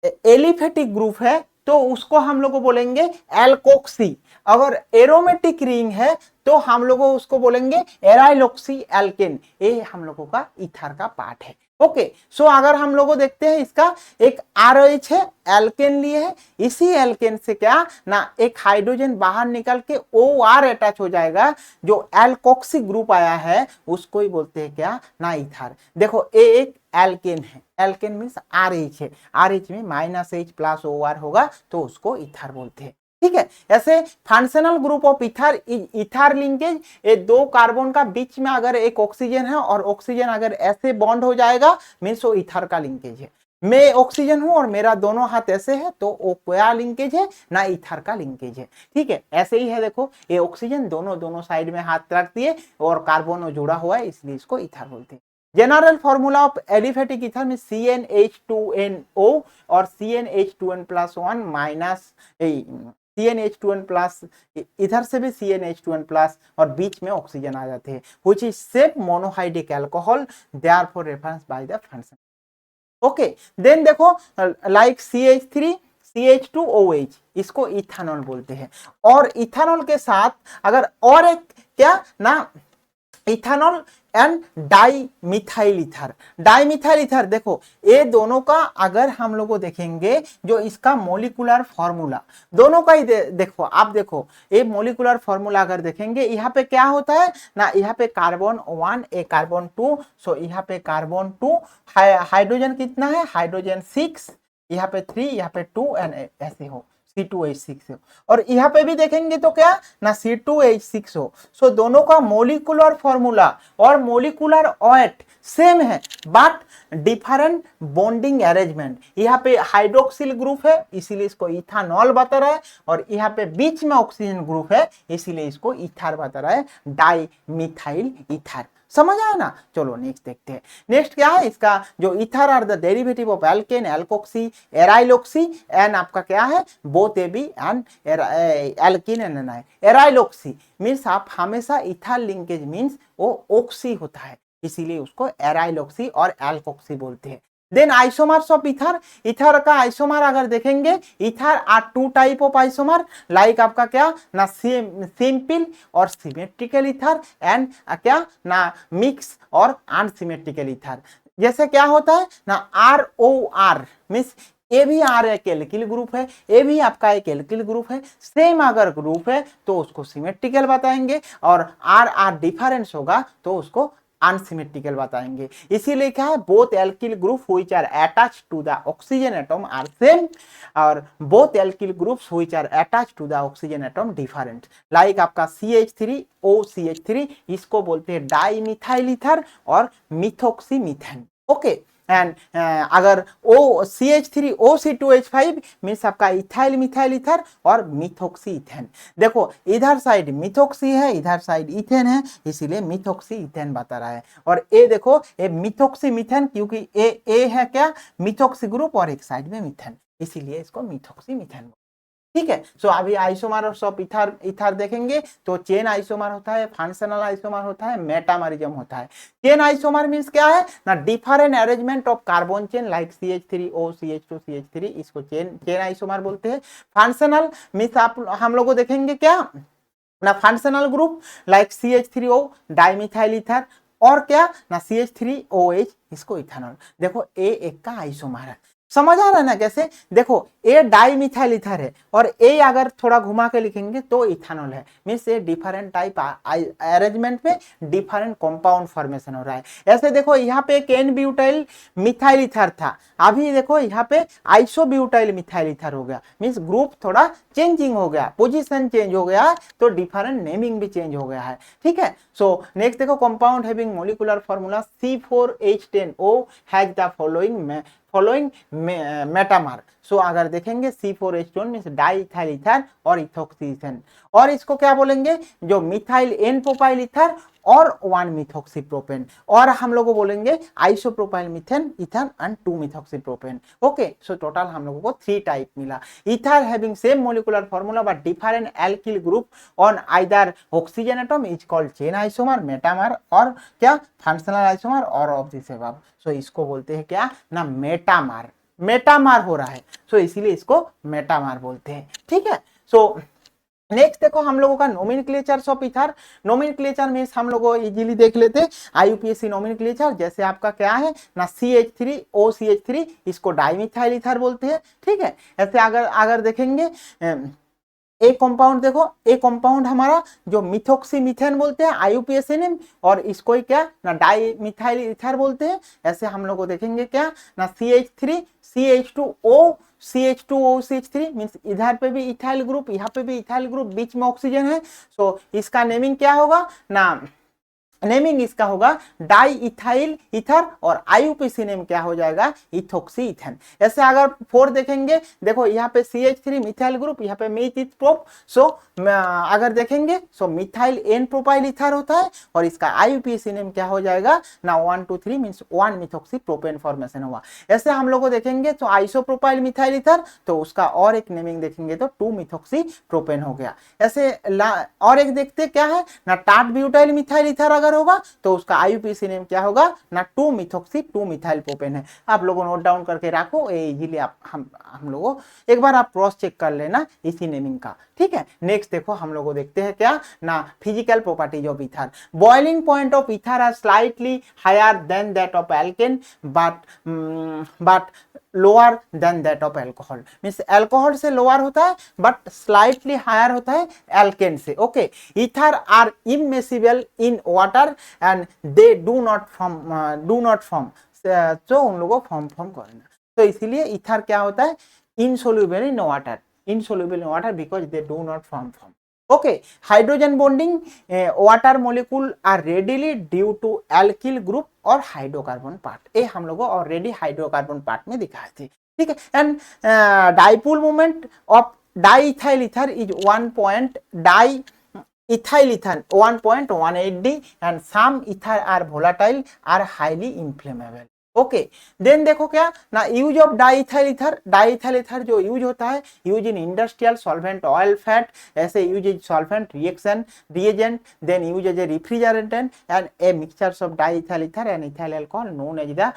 एलिफेटिक ग्रुप है तो उसको हम लोग को बोलेंगे एल्कोक्सी, अगर एरोमेटिक रिंग है तो हम लोग उसको बोलेंगे एराइलोक्सी एल्केन। ये हम लोगों का इथर का पार्ट है। ओके सो अगर हम लोग देखते हैं इसका एक RH है, एल्केन लिए है, इसी एल्केन से क्या ना एक हाइड्रोजन बाहर निकल के OR अटैच हो जाएगा, जो एल्कोक्सी ग्रुप आया है उसको ही बोलते हैं क्या ना इथर। देखो ये एक एल्केन है, एल्केन मीन्स RH है, RH में -H प्लस OR होगा तो उसको इथर बोलते हैं, ठीक है। ऐसे functional group of ether ether linkage, ये दो कार्बन का बीच में अगर एक ऑक्सीजन है और ऑक्सीजन अगर ऐसे बॉन्ड हो जाएगा मीन्स वो इथर का लिंकेज है। मैं ऑक्सीजन हूं और मेरा दोनों हाथ ऐसे है तो वो क्या लिंकेज है ना इथर का लिंकेज है, ठीक है। ऐसे ही है देखो ये ऑक्सीजन दोनों साइड में हाथ रख दिए और कार्बन जुड़ा हुआ है इसलिए इसको इथर बोलते हैं। General formula of aliphatic ether में CnH2nO और CnH2n+1 माइनस CnH2n प्लस, इधर से भी CnH2n प्लस और बीच में ऑक्सीजन आ जाते हैं, which is same monohydrate alcohol, therefore reference by the function। Okay then देखो लाइक CH3 CH2OH इसको इथेनॉल बोलते हैं। और इथेनॉल के साथ अगर और एक क्या ना ethanol and dimethyl ether, dimethyl ether देखो ये दोनों का अगर हम लोग देखेंगे जो इसका मोलिकुलर फॉर्मूला दोनों का ही देखो आप देखो ये मोलिकुलर फॉर्मूला अगर देखेंगे यहाँ पे क्या होता है ना, यहाँ पे कार्बन 1 ए कार्बन 2, सो यहाँ पे कार्बन 2 हाइड्रोजन कितना है हाइड्रोजन 6, यहाँ पे 3 यहाँ पे 2 एंड ऐसे हो C2H6 हो, और यहाँ पे भी देखेंगे तो क्या ना C2H6 हो। सो दोनों का मोलिकुलर फॉर्मूला और मोलिकुलर वेट सेम है बट डिफरेंट बॉन्डिंग अरेंजमेंट। यहाँ पे हाइड्रोक्सिल ग्रुप है इसीलिए इसको इथानॉल बता रहा है, और यहाँ पे बीच में ऑक्सीजन ग्रुप है इसीलिए इसको इथर बता रहा है, डाइमिथाइल ईथर। समझ आया ना। चलो नेक्स्ट देखते हैं। नेक्स्ट क्या है इसका जो ether are the derivative of alkane alkoxy aryloxy and आपका क्या है both A B and alkene and aryloxy means आप हमेशा इथर लिंकेज मीन्स वो ऑक्सी होता है इसीलिए उसको एराइलोक्सी और एल्कोक्सी बोलते हैं। Then isomers of ether, ether का आइसोमर अगर देखेंगे ether are two type of isomer like आपका क्या ना सिंपल और सिमेट्रिकल इथर एंड क्या ना मिक्स और अनसिमेट्रिकल इथर। जैसे क्या होता है ना ROR मीन्स ये भी आर एक एल्किल ग्रुप है, ये भी आपका एक एल्किल ग्रुप है, सेम अगर ग्रुप है तो उसको सिमेट्रिकल बताएंगे और RR डिफरेंस होगा तो उसको अनसिमेट्रिकल बताएंगे। इसीलिए क्या है both alkyl group which are attached to the oxygen atom are same और both alkyl groups which are attached to the oxygen atom different. Like आपका CH3OCH3 इसको बोलते हैं डाइमिथाइल ईथर और मिथॉक्सी मीथेन। ओके एंड अगर CH3OC2H5 means आपका ethyl methyl ether और methoxy ethane. देखो इधर साइड मिथॉक्सी है इधर साइड इथेन है इसीलिए मिथॉक्सी इथेन बता रहा है, और ये देखो ये मिथॉक्सी मिथेन क्योंकि ए है क्या मिथॉक्सी ग्रुप और एक साइड में मिथेन इसीलिए इसको मिथॉक्सी मिथेन। ठीक है। सो अभी आइसोमर्स ऑफ इथर इथर देखेंगे तो चेन आइसोमर होता है, फंक्शनल आइसोमर होता है, मेटामरिज्म होता है। चेन आइसोमर मींस क्या है ना different arrangement of carbon chain like CH3O CH2 CH3 इसको चेन आइसोमर बोलते हैं। फंक्शनल मींस आप हम लोग को देखेंगे क्या ना functional group like CH3O dimethyl ether और क्या ना CH3OH इसको इथेनॉल। देखो ए एक का आइसोमर है, समझ आ रहा है ना कैसे? देखो ए डाई मिथाइल ईथर है और ए अगर थोड़ा घुमा के लिखेंगे तो इथेनॉल है, मीन्स ये डिफरेंट टाइप अरेंजमेंट में डिफरेंट कंपाउंड फॉर्मेशन हो रहा है। ऐसे देखो यहाँ पे एक एन ब्यूटाइल मिथाइल ईथर था, अभी देखो यहाँ पे आइसो ब्यूटाइल मिथाइल ईथर हो गया, मीन्स ग्रुप थोड़ा चेंजिंग हो गया, पोजीशन चेंज हो गया, तो डिफरेंट नेमिंग भी चेंज हो गया है, ठीक है। सो नेक्स्ट देखो compound having molecular formula C4H10O has the following metamer. So अगर देखेंगे C4H10 means die ethyl ether और इथोक्सीथेन, और इसको क्या बोलेंगे, जो मिथाइल एन प्रोपाइल ईथर और 1 मिथॉक्सीप्रोपेन, और हम लोग बोलेंगे isopropyl methane ether and 2 methoxypropane. Okay, so total हम लोगों को 3 टाइप मिला। Ether having same molecular formula but different alkyl group on either oxygen atom is called chain isomer, metamer और क्या फंक्शनल आइसोमर और ऑफ दिस अबव। सो इसको बोलते हैं क्या ना, मेटामर, मेटामर हो रहा है, सो इसीलिए इसको मेटामर बोलते हैं, ठीक है। सो नेक्स्ट देखो हम लोगों का नोमेनक्लेचर्स ऑफ ईथर। नोमेनक्लेचर में हम लोगों इजीली देख लेते हैं आईयूपीएससी नोमेनक्लेचर, जैसे आपका क्या है ना CH3OCH3, इसको डाइमिथाइल ईथर बोलते हैं, ठीक है। ऐसे अगर अगर देखेंगे एक कंपाउंड, देखो एक कंपाउंड हमारा जो मिथोक्सी मीथेन बोलते हैं आईयूपीएससी नेम, और इसको ही क्या ना डाई मिथाइल ईथर बोलते हैं। ऐसे हम लोग को देखेंगे क्या ना CH3CH2O CH3 मीन्स इधर पे भी इथाइल ग्रुप, यहाँ पे भी इथाइल ग्रुप, बीच में ऑक्सीजन है, सो इसका नेमिंग क्या होगा ना, नेमिंग इसका होगा डाई इथाइल ईथर, और आईयूपीएसी नेम क्या हो जाएगा, इथोक्सी ईथेन। ऐसे अगर 4 देखेंगे, देखो यहाँ पे CH3 मिथाइल ग्रुप, यहाँ पे मीथ इथ प्रोप, सो अगर देखेंगे सो मिथाइल एन प्रोपाइल ईथर होता है, और इसका आईयूपीएसी नेम क्या हो जाएगा ना 1 2 3 मीन्स 1 मिथोक्सी प्रोपेन फॉर्मेशन हुआ। ऐसे हम लोग को देखेंगे तो आइसोप्रोपाइल मिथाइल ईथर, तो उसका और एक नेमिंग देखेंगे तो 2 मिथोक्सी प्रोपेन हो गया। ऐसे और एक देखते क्या है ना, टार्ट ब्यूटाइल मिथाइल ईथर अगर होगा तो उसका आईयूपीएसी नेम क्या होगा ना 2 मिथोक्सी 2 मिथाइल प्रोपेन है। आप लोगों नोट डाउन करके रखो, इजीली आप हम लोगों एक बार आप क्रॉस चेक कर लेना इसी नेमिंग का, ठीक है। नेक्स्ट देखो हम लोग देखते हैं क्या ना, physical properties of ether. Boiling point of ether are slightly higher than that of alkane but lower than that of alcohol, means alcohol से लोअर होता है बट स्लाइटली हायर होता है एल्केन से। Okay, ether are immiscible in water and they do not form, तो उन लोगों को फॉर्म करना, तो इसीलिए ईथर क्या होता है, insoluble in water because they do not form. Okay, hydrogen bonding water molecule are readily due to alkyl group और हाइड्रोकार्बन पार्ट, ये हम लोगों ऑलरेडी हाइड्रोकार्बन पार्ट में दिखाए थे, ठीक है। And dipole moment of diethyl ether is 1.18 D and some ether are volatile, are highly inflammable। Okay, then देखो क्या ना, यूज ऑफ डाइइथाइल ईथर जो यूज होता है, use in industrial solvent oil fat, ऐसे use in solvent reagent, then use as a refrigerant and a mixtures of diethyl ether and ethyl alcohol known as the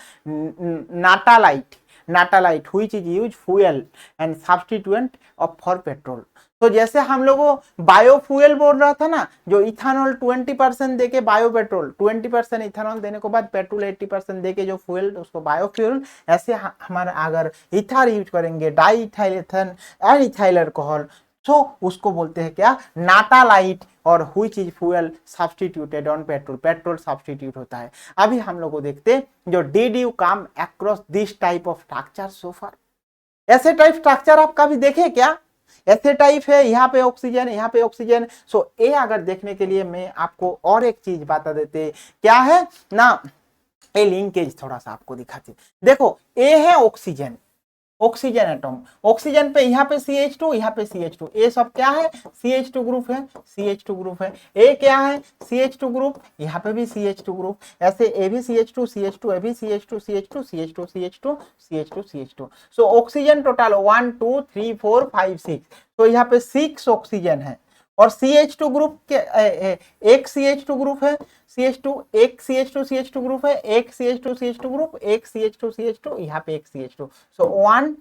natalite which is use fuel and substituent of for petrol. तो जैसे हम लोगों biofuel बोल रहा था ना, जो ethanol 20% देके बायोपेट्रोल, 20% इथेनॉल देने के बाद पेट्रोल 80% देके जो फ्यूल उसको बायोफ्यूल, ऐसे हमारा अगर इथर यूज करेंगे di ethyl ethane and ethyl alcohol, तो उसको बोलते हैं क्या नाटालाइट, और which is fuel substituted on petrol substitute होता है। अभी हम लोग को देखते हैं जो did you come across this type of structure so far, ऐसे टाइप स्ट्रक्चर आप कभी देखे क्या, ऐसे टाइप है, यहाँ पे ऑक्सीजन यहाँ पे ऑक्सीजन। सो ये अगर देखने के लिए मैं आपको और एक चीज बता देते, क्या है ना, ये लिंकेज थोड़ा सा आपको दिखाते, देखो ये है ऑक्सीजन एटम, ऑक्सीजन पे यहाँ पे CH2 यहाँ पे CH2, ये सब क्या है CH2 ग्रुप है, ये क्या है CH2 ग्रुप, यहाँ पे भी CH2 ग्रुप, ऐसे ए भी CH2 ए भी CH2। सो ऑक्सीजन टोटल 1 2 3 4 5 6, तो यहाँ पे 6 ऑक्सीजन है, और CH2 ग्रुप के एक CH2 ग्रुप है, एक CH2 ग्रुप है, एक CH2 ग्रुप, एक CH2 यहाँ पे एक CH2, सो 1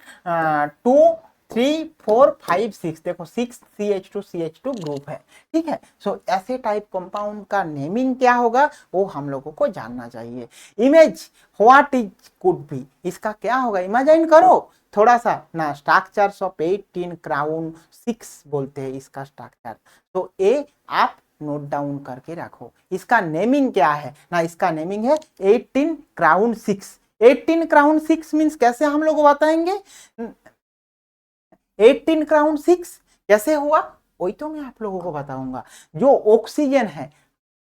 2 3 4 5 6, देखो 6 CH2 ग्रुप है, ठीक है। सो ऐसे टाइप कंपाउंड का नेमिंग क्या होगा वो हम लोगों को जानना चाहिए। Image what is could be, इसका क्या होगा, इमेजिन करो थोड़ा सा ना। स्ट्रक्चर्स ऑफ 18 क्राउन 6 बोलते हैं इसका स्ट्रक्चर। तो ए आप नोट डाउन करके रखो, इसका नेमिंग क्या है ना, इसका नेमिंग है 18 क्राउन 6। 18 क्राउन 6 मीन्स कैसे हम लोग बताएंगे, 18 क्राउन 6 कैसे हुआ वही तो मैं आप लोगों को बताऊंगा। जो ऑक्सीजन है,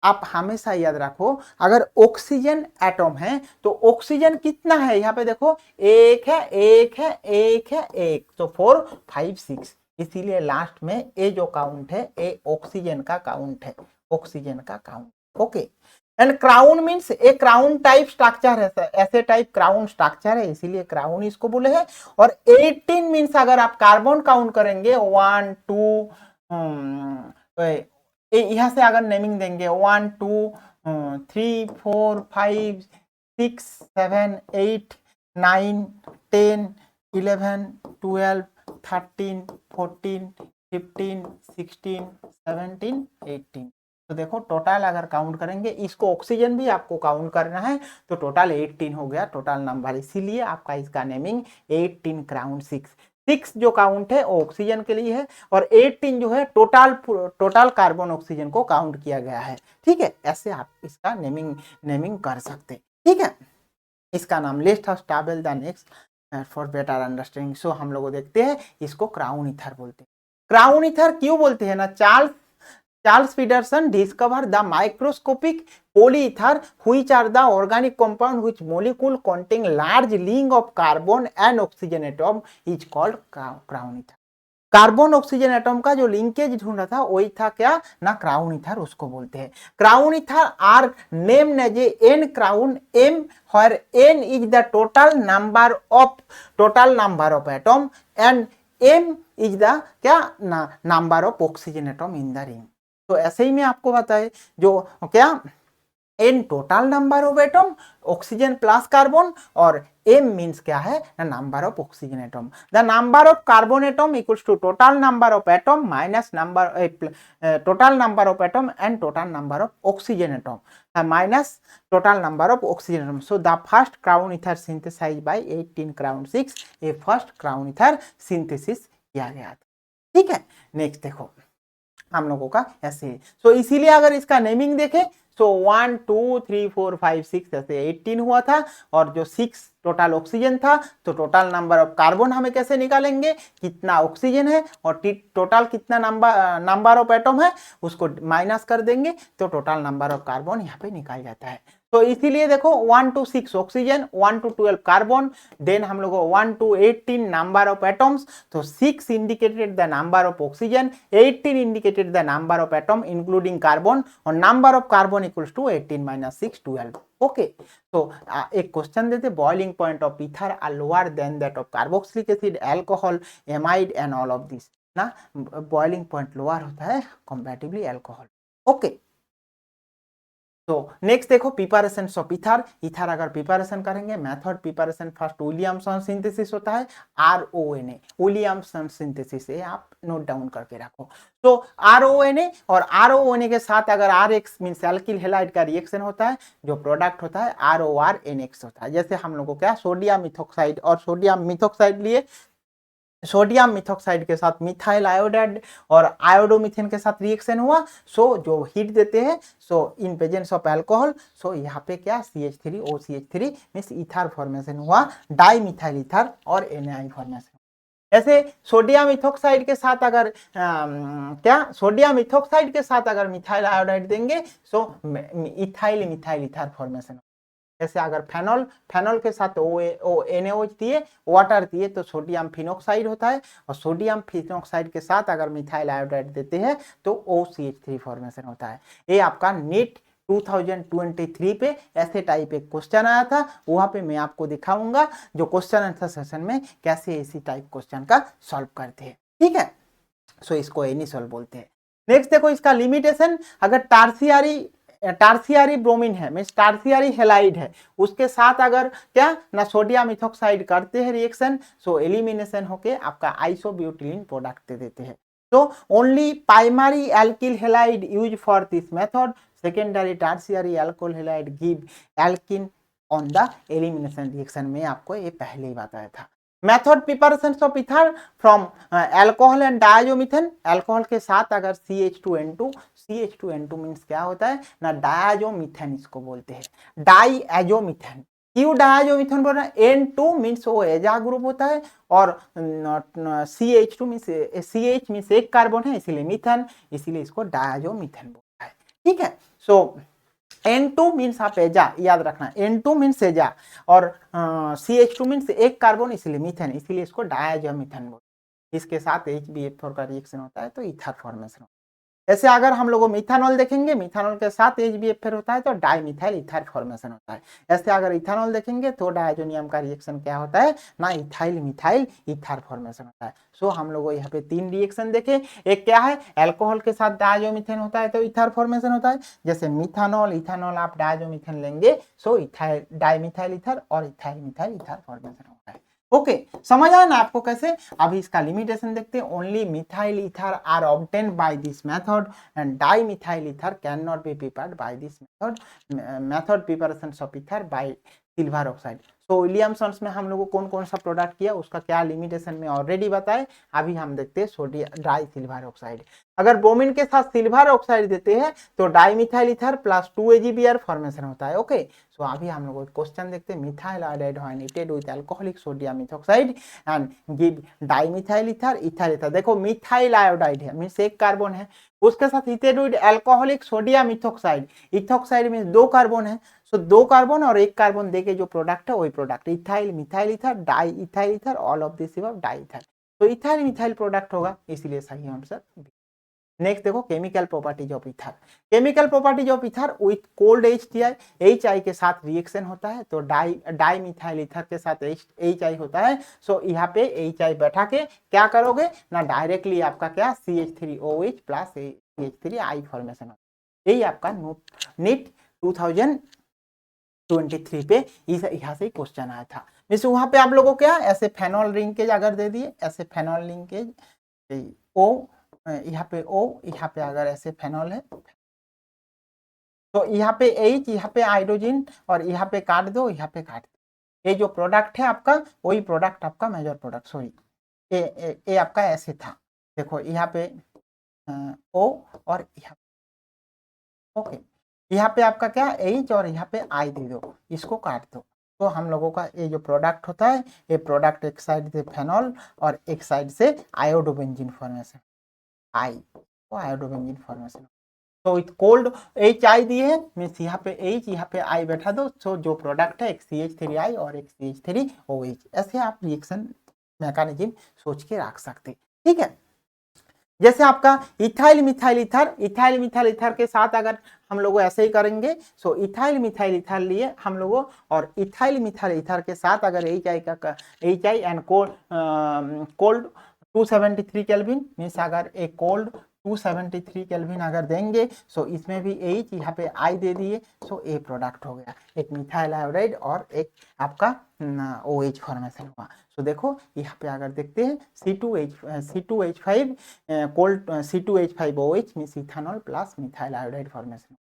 आप हमेशा याद रखो, अगर ऑक्सीजन एटम है तो ऑक्सीजन कितना है, यहाँ पे देखो एक है एक है एक है एक, तो 4 5 6, इसीलिए लास्ट में ए जो काउंट है ए ऑक्सीजन का काउंट है, ऑक्सीजन का count. Okay, and crown means A crown type structure है, ऐसे टाइप क्राउन स्ट्रक्चर है इसीलिए क्राउन इसको बोले हैं। और 18 मीन्स अगर आप कार्बन काउंट करेंगे 1 2, यहाँ से अगर नेमिंग देंगे 1 2 3 4 5 6 7 8 9 10 11 12 13 14 15 16 17 18, तो देखो टोटल अगर काउंट करेंगे, इसको ऑक्सीजन भी आपको काउंट करना है तो टोटल 18 हो गया टोटल नंबर, इसीलिए आपका इसका नेमिंग 18 क्राउन 6। 6 जो काउंट है वो ऑक्सीजन के लिए है और 18 जो है टोटल कार्बन ऑक्सीजन को काउंट किया गया है, ठीक है। ऐसे आप इसका नेमिंग कर सकते, ठीक है। इसका नाम list of table the next for better understanding. So हम लोग देखते हैं इसको क्राउन ईथर बोलते हैं। क्राउन ईथर क्यों बोलते हैं ना, Charles Pedersen discovered the microscopic polyether which are the organic compound which molecule containing large link of carbon and oxygen atom is called crown ether। Carbon oxygen atom का जो linkage ढूंढा था वही था क्या ना, क्राउन ईथर उसको बोलते हैं। Crown ether are named as n crown m, where n is the total number of atom and m is the क्या ना number of oxygen atom in the ring. तो ऐसे ही मैं आपको बताए जो क्या n total number of atom oxygen plus carbon और एम मीन्स क्या है ना number of oxygen atom. The number of carbon atom equals to total number of atom minus total number of atom and total number of oxygen atom minus total number of oxygen atom. So the first crown ether synthesize by 18 crown 6, ये first crown ether synthesis किया गया था, ठीक है। Next देखो हम लोगों का ऐसे, सो इसीलिए अगर इसका नेमिंग देखें सो 1 2 3 4 5 6 ऐसे 18 हुआ था और जो 6 टोटल ऑक्सीजन था, तो टोटल नंबर ऑफ कार्बन हमें कैसे निकालेंगे, कितना ऑक्सीजन है और टोटल कितना नंबर ऑफ एटम है उसको माइनस कर देंगे तो टोटल नंबर ऑफ कार्बन यहाँ पे निकाल जाता है। तो इसीलिए देखो 1 to 6 oxygen, 1 to 12 carbon, then हम लोग 1 to 18 नंबर ऑफ एटम्स, तो 6 indicated the number of oxygen, 18 indicated the number of atom including carbon और number of carbon equals to 18 minus 6 12। Okay, तो एक क्वेश्चन देते, boiling point of ether are lower than that of carboxylic acid, alcohol, amide and all of this ना, boiling point lower होता है comparatively alcohol. Okay, तो next देखो preparation of ether. Ether अगर preparation करेंगे, method preparation first Williamson synthesis होता है, RONA Williamson synthesis, ये आप नोट डाउन करके रखो। तो RONA और RONA के साथ अगर RX मींस एल्किल हैलाइड का रिएक्शन होता है, जो प्रोडक्ट होता है RORNX होता है। जैसे हम लोग को क्या सोडियम मिथॉक्साइड और सोडियम मिथॉक्साइड लिए, सोडियम मिथॉक्साइड के साथ मिथाइल आयोडाइड और आयोडोमिथेन के साथ रिएक्शन हुआ, सो जो हीट देते हैं, सो इन प्रेजेंस ऑफ अल्कोहल, सो यहाँ पे क्या CH3 OCH3 means ether formation हुआ, डाई मिथाइल ईथर और NaI फॉर्मेशन। ऐसे सोडियम मिथॉक्साइड के साथ अगर क्या सोडियम मिथॉक्साइड के साथ अगर मिथाइल आयोडाइड देंगे, सो इथाइल मिथाइल ईथर फॉर्मेशन। जैसे अगर फेनॉल के साथ NaOH दिए, वाटर दिए, तो सोडियम फिनॉक्साइड होता है और सोडियम फिनॉक्साइड के साथ अगर मिथाइल आयोडाइड देते हैं तो OCH3 फॉर्मेशन होता है। ये आपका नीट 2023 पे ऐसे टाइप एक क्वेश्चन आया था, वहां पे मैं आपको दिखाऊंगा जो क्वेश्चन आंसर सेशन में कैसे इसी टाइप क्वेश्चन का सॉल्व करते हैं, ठीक है। सो इसको एनिसोल बोलते हैं। नेक्स्ट देखो इसका लिमिटेशन, अगर टार्सियरी टार्सियरी ब्रोमीन है, मीन्स टार्सियरी हेलाइड है, उसके साथ अगर क्या ना सोडियम इथॉक्साइड करते हैं रिएक्शन, सो एलिमिनेशन होके आपका आइसोब्यूटिलीन प्रोडक्ट दे देते हैं। तो only primary alkyl halide use for this method, secondary tertiary alcohol halide give alkene on the elimination reaction में आपको ये पहले ही बताया था। Method preparation of ether from alcohol and diazomethane, alcohol के साथ अगर CH2N2, CH2N2 मीन्स क्या होता है ना डायजोमिथेन इसको बोलते हैं, डाइएजोमिथेन। क्यों डायजोमिथेन बोल रहा है? N2 मीन्स वो एजा ग्रुप होता है और CH2 मीन्स CH मीन्स एक कार्बन है, इसीलिए मिथेन, इसीलिए इसको डायजोमिथेन बोलता है। ठीक है, सो N2 मीन्स आप एजा याद रखना, N2 मीन्स एजा और CH2 मीन्स एक कार्बन, इसलिए मिथेन, इसीलिए इसको डायजोमिथेन बोलते हैं। इसके साथ HBF4 का रिएक्शन होता है तो ईथर फॉर्मेशन होता है। ऐसे अगर हम लोग मिथानॉल देखेंगे, मिथानॉल के साथ HBF होता है तो डाइमिथाइल ईथर फॉर्मेशन होता है। ऐसे अगर इथानॉल देखेंगे तो डायजोनियम का रिएक्शन क्या होता है ना इथाइल मिथाइल ईथर फॉर्मेशन होता है। सो हम लोग यहाँ पे 3 रिएक्शन देखे, एक क्या है अल्कोहल के साथ डायजोमिथेन होता है तो ईथर फॉर्मेशन होता है, जैसे मिथानॉल इथानॉल आप डायजोमिथेन लेंगे सो इथाइल डाइमिथाइल ईथर और इथाइल मिथाइल ईथर फॉर्मेशन होता है। ओके, समझ आया ना आपको कैसे? अभी इसका लिमिटेशन देखते हैं। Only methyl ether are obtained by this method and dimethyl ether can not be prepared by this method preparation of ether by silver oxide. So Williamson's में हम लोग कौन कौन सा प्रोडक्ट किया उसका क्या लिमिटेशन में ऑलरेडी बताए। अभी हम देखते हैं सोडियम डाई सिल्वर ऑक्साइड। अगर ब्रोमीन के साथ सिल्वर ऑक्साइड देते हैं तो dimethyl ether plus 2 AgBr formation होता है। ओके, सो अभी हम लोग क्वेश्चन देखते हैं। Methyl iodide when heated with alcoholic sodium ethoxide and give dimethyl ether ether ether. देखो मिथाइल आयोडाइड है मींस एक कार्बन है, उसके साथ heated with alcoholic sodium ethoxide, ethoxide means 2 carbon है, सो 2 कार्बन और 1 कार्बन देके जो प्रोडक्ट है वही product ethyl methyl ether di ethyl ether all of this above di ether, तो इथाइल मिथाइल प्रोडक्ट होगा, इसलिए सही आंसर। नेक्स्ट देखो chemical properties of ether. Chemical properties of ether with cold HI के साथ रिएक्शन होता है तो डाई मिथाइल ईथर के साथ HI होता है। सो यहाँ पे HI बैठा के क्या करोगे ना डायरेक्टली आपका क्या CH3OH प्लस CH3I फॉर्मेशन होता है। यही आपका नीट 2023 पे यहाँ से क्वेश्चन आया था। वैसे वहां पे आप लोगों को क्या ऐसे फेनॉल लिंकेज अगर दे दिए, ऐसे फेनॉल लिंकेज O यहाँ पे O, यहाँ पे अगर ऐसे फेनॉल है तो यहाँ पे H, यहाँ पे हाइड्रोजन और यहाँ पे काट दो, यहाँ पे काट दो, ये जो प्रोडक्ट है आपका वही प्रोडक्ट आपका मेजर प्रोडक्ट, सॉरी ये आपका ऐसे था। देखो यहाँ पे O और यहाँ, ओके, यहाँ पे आपका क्या H और यहाँ पे I दे दो, इसको काट दो, तो हम लोगों का ये जो प्रोडक्ट होता है ये प्रोडक्ट एक साइड से फेनॉल और एक साइड से आयोडोबेंजीन फॉर्मेशन, I तो आयोडोबेंजीन फॉर्मेशन। तो विथ कोल्ड HI दिए है मीन्स यहाँ पे H यहाँ पे I बैठा दो, सो जो प्रोडक्ट है एक CH3I और एक CH3OH। ऐसे आप रिएक्शन मैकेनिज्म सोच के रख सकते, ठीक है। जैसे आपका ethyl methyl ether, ethyl methyl ether के साथ अगर हम लोग ऐसे ही करेंगे, सो इथाइल मिथाइल ईथर लिए हम लोगों और इथाइल मिथाइल ईथर के साथ अगर HI and cold 273 kelvin means अगर एक कोल्ड 273 केल्विन अगर देंगे, सो इसमें भी H यहाँ पे I दे दिए, सो ए प्रोडक्ट हो गया, एक मिथाइल आयोडाइड और एक आपका OH फॉर्मेशन हुआ। सो देखो यहाँ पे अगर देखते हैं C2H5 cold C2H5OH means ethanol plus methyl iodide formation.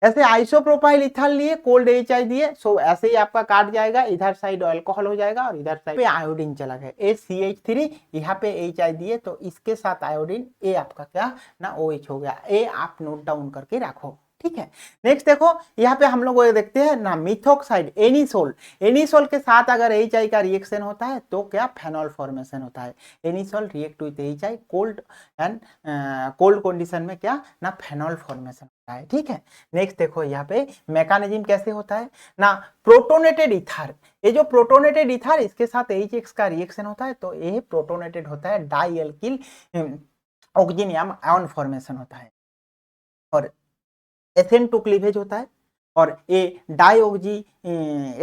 ऐसे आइसोप्रोपाइल इथाल लिए कोल्ड HI दिए, सो ऐसे ही आपका काट जाएगा, इधर साइड अल्कोहल हो जाएगा और इधर साइड पे आयोडीन चला गया, CH3 यहाँ पे HI दिए तो इसके साथ आयोडीन ए आपका क्या ना OH हो गया, ए आप नोट डाउन करके रखो, ठीक है। नेक्स्ट देखो यहाँ पे हम लोग देखते हैं ना मिथॉक्साइड एनिसोल, एनिसोल के साथ अगर HI का रिएक्शन होता है तो क्या फेनॉल फॉर्मेशन होता है, anisole react with HI cold and cold condition में क्या ना फेनॉल फॉर्मेशन होता है, ठीक है। नेक्स्ट देखो यहाँ पे मैकेनिज्म कैसे होता है ना प्रोटोनेटेड ईथर, ये जो प्रोटोनेटेड ईथर इसके साथ HX का रिएक्शन होता है तो ये प्रोटोनेटेड होता है di alkyl oxygen ion formation होता है और SN2 क्लीवेज होता है और ये डाईऑक्सी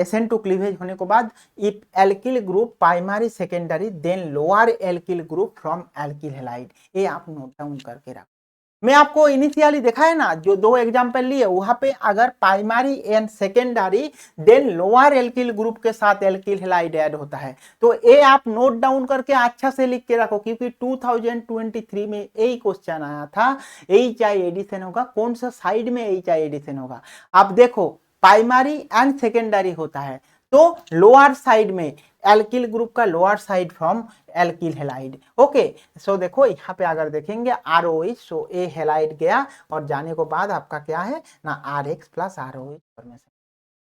SN2 क्लीवेज होने के बाद if alkyl group primary secondary then lower alkyl group from alkyl halide, ये आप नोट डाउन करके रखो। मैं आपको इनिशियली देखा है ना, जो दो एग्जाम्पल लिए वहां पे अगर primary and secondary then lower alkyl group के साथ एल्किल हैलाइड ऐड होता है। तो ये आप नोट डाउन करके अच्छा से लिख के रखो, क्योंकि 2023 में यही क्वेश्चन आया था। एच आई एडिशन होगा, कौन सा साइड में एच आई एडिशन होगा। आप देखो प्राइमरी एंड सेकेंडरी होता है, तो लोअर साइड में एल्किल ग्रुप का lower side from alkyl halide. Okay, so देखो यहाँ पे अगर देखेंगे R O H, so a halide गया और जाने को बाद आपका क्या है ना, R X plus R O H formation.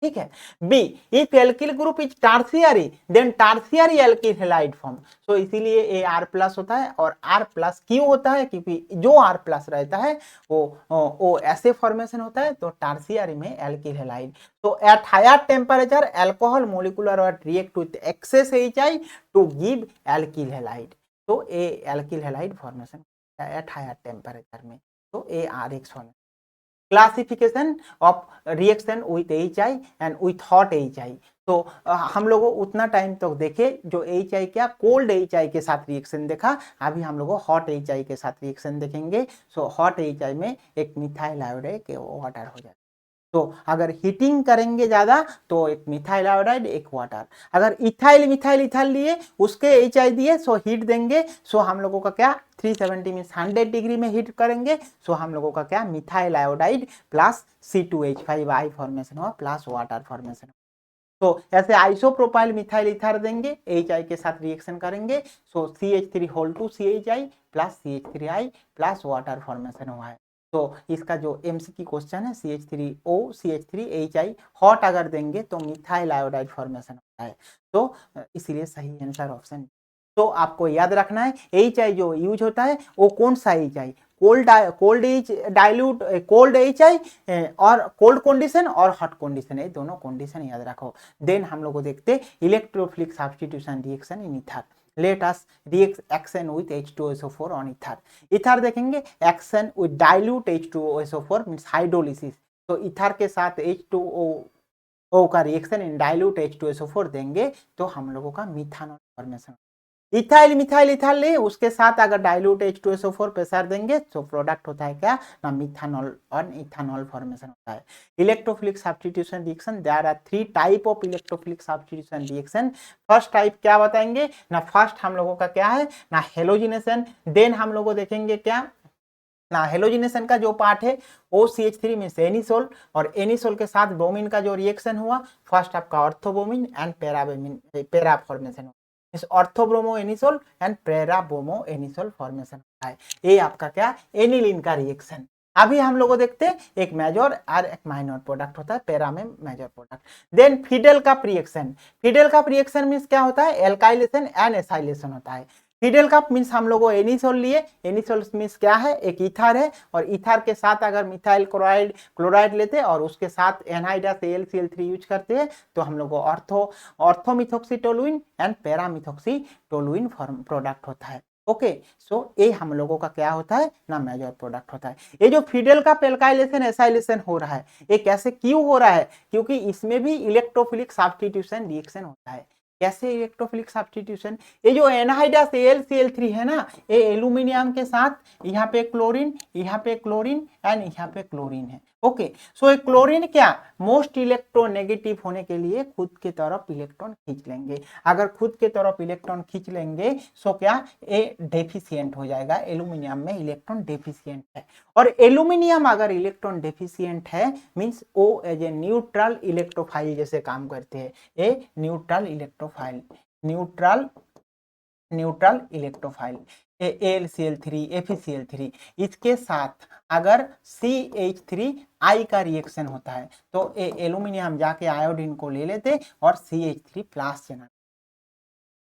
ठीक है। B, if alkyl group is tertiary then tertiary alkyl halide form. So इसीलिए ए आर प्लस होता है और आर प्लस क्यों होता है, क्योंकि जो आर प्लस रहता है वो ऐसे फॉर्मेशन होता है, तो टार्सियरी में एल्किल हैलाइड। तो at higher temperature alcohol molecular weight react with excess H to give alkyl halide. तो a alkyl halide formation at higher temperature में, तो a R X formation. Classification of reaction with H I and with hot H I. तो हम लोगों उतना time तक तो देखे जो एच आई क्या कोल्ड एच आई के साथ रिएक्शन देखा, अभी हम लोग हॉट एच आई के साथ रिएक्शन देखेंगे। सो हॉट एच आई में एक मिथाइल आयोडाइड के वाटर हो जाए, तो अगर हीटिंग करेंगे ज्यादा तो एक मिथाइल आयोडाइड एक वाटर। अगर इथाइल मिथाइल इथाइल लिए उसके एच आई दिए, सो हीट देंगे, सो हम लोगों का क्या 370 मीन 100 डिग्री में हीट करेंगे, सो हम लोगों का क्या methyl iodide plus C2H5 formation हुआ प्लस वाटर फॉर्मेशन। तो ऐसे आइसोप्रोपाइल मिथाइल इथर देंगे, एच आई के साथ रिएक्शन करेंगे, so CH3 whole to CHI plus CH3I plus water formation हुआ है। तो इसका जो एमसीक्यू क्वेश्चन है CH3O CH3HI हॉट अगर देंगे तो मिथाइल आयोडाइड फॉर्मेशन होता है। तो इसीलिए सही आंसर ऑप्शन। तो आपको याद रखना है एच आई जो यूज होता है वो कौन सा H I, cold H dilute cold H I और कोल्ड कंडीशन और हॉट कंडीशन, है दोनों कंडीशन याद रखो। देन हम लोग को देखते electrophilic substitution reaction in ether. Let us react action with H2SO4 on ether. Ether देखेंगे action with dilute H2SO4 means hydrolysis. तो ईथर के साथ H2O का रिएक्शन इन डाइल्यूट H2SO4 देंगे तो हम लोगों का methanol formation. Ethyl methyl ethyl ले उसके साथ अगर डाइल्यूट H2SO4 प्रेशर देंगे तो प्रोडक्ट होता है क्या ना मिथानॉल और इथानॉल फॉर्मेशन होता है। Electrophilic substitution reaction, there are 3 type of electrophilic substitution reaction. First type क्या बताएंगे ना, फर्स्ट हम लोगों का क्या है ना हेलोजिनेशन। देन हम लोगों देखेंगे क्या ना हेलोजिनेशन का जो पार्ट है OCH3 में से एनिसोल, और एनिसोल के साथ ब्रोमीन का जो रिएक्शन हुआ फर्स्ट आपका ऑर्थोब्रोमीन एंड पैरा फॉर्मेशन। इस ऑर्थोब्रोमो एनिसोल एंड पैराब्रोमो एनिसोल फॉर्मेशन होता है। ये आपका क्या एनिलीन का रिएक्शन। अभी हम लोगों देखते हैं एक मेजर और एक माइनर प्रोडक्ट होता है, पैरा में मेजर प्रोडक्ट। देन फिडेल कप रिएक्शन। फिडेल कप रिएक्शन मींस क्या होता है एल्काइलेशन एंड एसाइलेशन होता है। फिडेल कप मींस हम लोगों एनिसोल लिए, एनिसोल मींस क्या है एक ईथर है, और ईथर के साथ अगर मिथाइल क्लोराइड लेते और उसके साथ एनहाइड्रस AlCl3 यूज करते हैं तो हम लोग ऑर्थोमिथोक्सीटोलुइन एंड पैरामिथोक्सीटोलुइन प्रोडक्ट होता है। ओके, सो ये हम लोगों का क्या होता है ना मेजर प्रोडक्ट होता है। ये जो फिडेल का एल्काइलेशन एसाइलेशन हो रहा है ये कैसे क्यों हो रहा है, क्योंकि इसमें भी इलेक्ट्रोफिलिक सब्स्टिट्यूशन रिएक्शन होता है। कैसे इलेक्ट्रोफिलिक सब्स्टिट्यूशन, ये जो एनहाइड्रस AlCl3 है ना, ये एल्यूमिनियम के साथ यहाँ पे क्लोरीन एंड यहाँ पे क्लोरीन है। ओके, सो ये क्लोरीन क्या मोस्ट इलेक्ट्रोनेगेटिव होने के लिए खुद के तरफ इलेक्ट्रॉन खींच लेंगे। अगर खुद के तरफ इलेक्ट्रॉन खींच लेंगे सो क्या ये डेफिशिएंट हो जाएगा, एल्यूमिनियम में इलेक्ट्रॉन डेफिशिएंट है। और एल्यूमिनियम अगर इलेक्ट्रॉन डेफिशिएंट है मींस वो एज ए न्यूट्रल इलेक्ट्रोफाइल जैसे काम करते हैं। A neutral electrophile, neutral electrophile AlCl3 FeCl3, इसके साथ अगर CH3I का रिएक्शन होता है तो एल्यूमिनियम जाके आयोडीन को ले लेते और CH3 प्लस चैनल,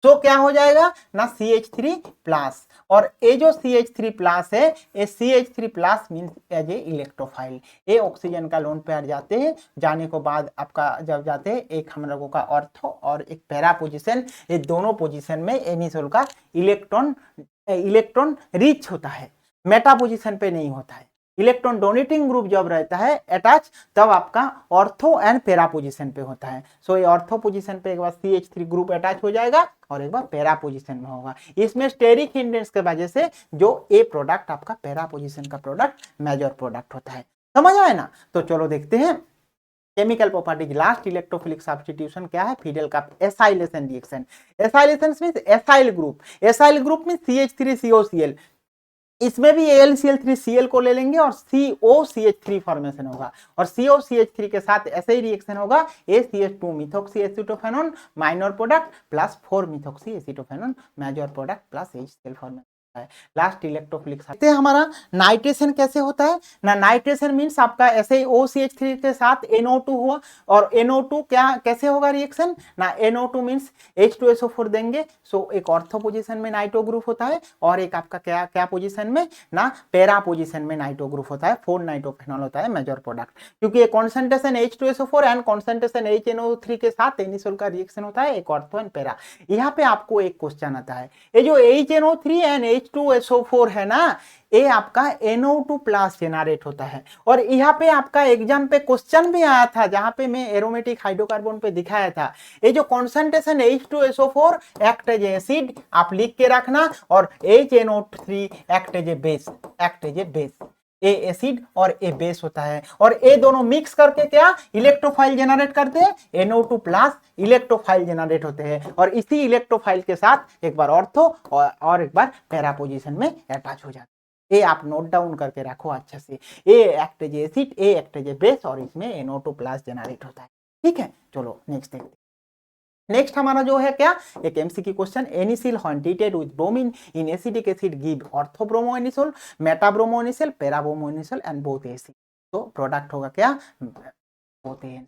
तो क्या हो जाएगा ना CH3 प्लस। और ये जो CH3 प्लस है ये CH3 plus means as a electrophile, ये ऑक्सीजन का लोन पेयर जाते हैं, जाने को बाद आपका जब जाते हैं एक हम लोगों का ऑर्थो और एक पैरा पोजीशन, ये दोनों पोजीशन में एनिसोल का इलेक्ट्रॉन रिच होता है, मेटा पोजीशन पे नहीं होता है। इलेक्ट्रॉन डोनेटिंग ग्रुप जब रहता है अटैच, तब आपका ऑर्थो एंड पैरा पोजीशन पे होता है। सो ये ऑर्थो पोजीशन पे एक बार CH3 ग्रुप अटैच हो जाएगा और एक बार पैरा पोजीशन में होगा। इसमें स्टेरिक हिंड्रेंस के वजह से जो ए प्रोडक्ट आपका पैरा पोजीशन का प्रोडक्ट मेजर प्रोडक्ट होता है। समझ आए ना? तो चलो देखते हैं chemical properties. Last electrophilic substitution क्या है? फिडेल का acylation reaction. Acylation means acyl group. Acyl group means CH3COCl। इसमें भी AlCl3Cl को ले लेंगे और COCH3 फॉर्मेशन होगा और COCH3 के साथ ऐसे ही रिएक्शन होगा ACH2 methoxy acetophenone minor product plus 4 methoxy acetophenone major product plus HCl formation है। लास्ट इलेक्ट्रोफिलिक हमारा नाइट्रेशन कैसे होता है ना? नाइट्रेशन मींस आपका ऐसे OCH3 के साथ NO2 हुआ और NO2 क्या कैसे होगा रिएक्शन ना? NO2 मींस H2SO4 देंगे। सो एक ऑर्थो पोजीशन में नाइट्रो ग्रुप होता है और एक आपका क्या क्या पोजीशन में ना? पैरा पोजीशन में नाइट्रो ग्रुप होता है। 4 नाइट्रोफेनॉल होता है मेजर प्रोडक्ट, क्योंकि ये concentration H2SO4 and concentration HNO3 के साथ एनिसोल का रिएक्शन होता है, एक ऑर्थो एंड पैरा। यहाँ पे आपको एक क्वेश्चन आता है, ये जो HNO3 एंड H2SO4 है ना, ये आपका NO2 प्लस जेनरेट होता है। और यहाँ पे आपका एग्जाम पे क्वेश्चन भी आया था, जहां पे मैं एरोमेटिक हाइड्रोकार्बन पे दिखाया था, ये जो concentration H2SO4 act as acid, आप लिख के रखना, और HNO3 act as a base, act as a base. A acid और ए बेस होता है और ए दोनों मिक्स करके क्या इलेक्ट्रोफाइल जनरेट करते हैं, NO2 प्लस इलेक्ट्रोफाइल जनरेट होते हैं और इसी इलेक्ट्रोफाइल के साथ एक बार ऑर्थो और एक बार पैरा पोजीशन में अटैच हो जाते हैं। ये आप नोट डाउन करके रखो अच्छे से। ए एक्ट एज एसिड, ए एक्ट एज बेस और इसमें NO2 प्लस जनरेट होता है। ठीक है, चलो नेक्स्ट देखते हैं। नेक्स्ट हमारा जो है क्या, एक MCQ question, anisole when treated with bromine in acidic acid give orthobromo anisole, metabromo anisole, parabromo anisole and both acid. तो प्रोडक्ट होगा क्या, बोथ एसिड।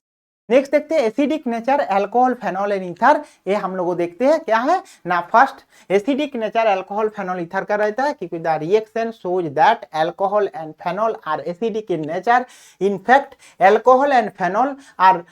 नेक्स्ट देखते हैं acidic nature alcohol phenol and ether. ये हम लोग देखते हैं क्या है ना। First acidic nature alcohol phenol ether का रहता है क्योंकि the reaction shows that alcohol and phenol are acidic in nature. In fact alcohol and phenol are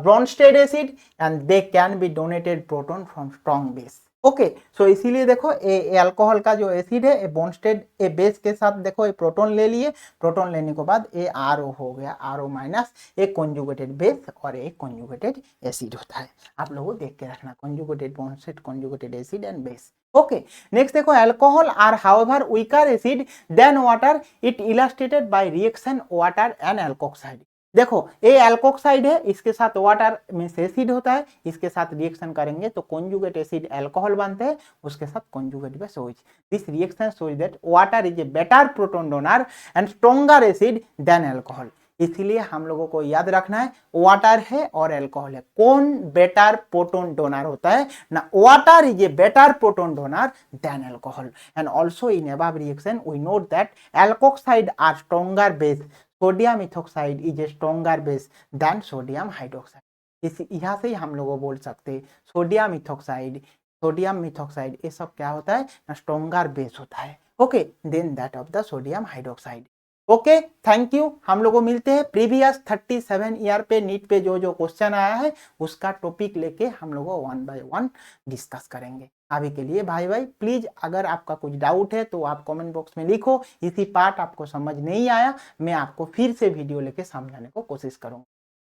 Bronsted acid and they can be donated proton from strong base. Okay, so इसीलिए देखो ए alcohol का जो acid है, ए Brønsted ए base के साथ देखो ये proton ले लिए, प्रोटॉन लेने के बाद ए RO हो गया, RO माइनस, एक कॉन्जुगेटेड बेस और एक कॉन्जुगेटेड एसिड होता है। आप लोगों को देख के रखना, conjugated Bronsted conjugated acid and base. Okay, next देखो alcohol are however weaker acid than water, it illustrated by reaction water and alkoxide. देखो ये अल्कोक्साइड है, इसके साथ वाटर में एसिड होता है, इसके साथ रिएक्शन करेंगे तो कॉन्जुगेट एसिड अल्कोहल बनते हैं, उसके साथ conjugate base OH। This reaction shows that water is a better proton donor and stronger acid than alcohol. इसीलिए हम लोगों को याद रखना है वाटर है और अल्कोहल है, कौन बेटर प्रोटॉन डोनर होता है ना, water is a better proton donor than alcohol. And also in above reaction we note that alkoxide are stronger base, sodium ethoxide is a stronger base than sodium hydroxide. इस यहाँ से ही हम लोग बोल सकते हैं सोडियम इथोक्साइड, सोडियम मिथोक्साइड ये सब क्या होता है ना, स्ट्रॉन्गर बेस होता है। Okay, then that of the sodium hydroxide. Okay, thank you. हम लोग मिलते हैं प्रीवियस 37 ईयर पे नीट पे जो जो क्वेश्चन आया है उसका टॉपिक लेके हम लोग 1 by 1 डिस्कस करेंगे। अभी के लिए भाई प्लीज, अगर आपका कुछ डाउट है तो आप कमेंट बॉक्स में लिखो, इसी पार्ट आपको समझ नहीं आया मैं आपको फिर से वीडियो लेके समझाने को कोशिश करूंगा।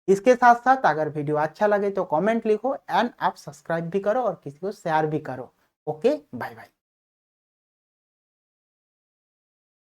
इसके साथ साथ अगर वीडियो अच्छा लगे तो कमेंट लिखो एंड आप सब्सक्राइब भी करो और किसी को शेयर भी करो। Okay, bye bye.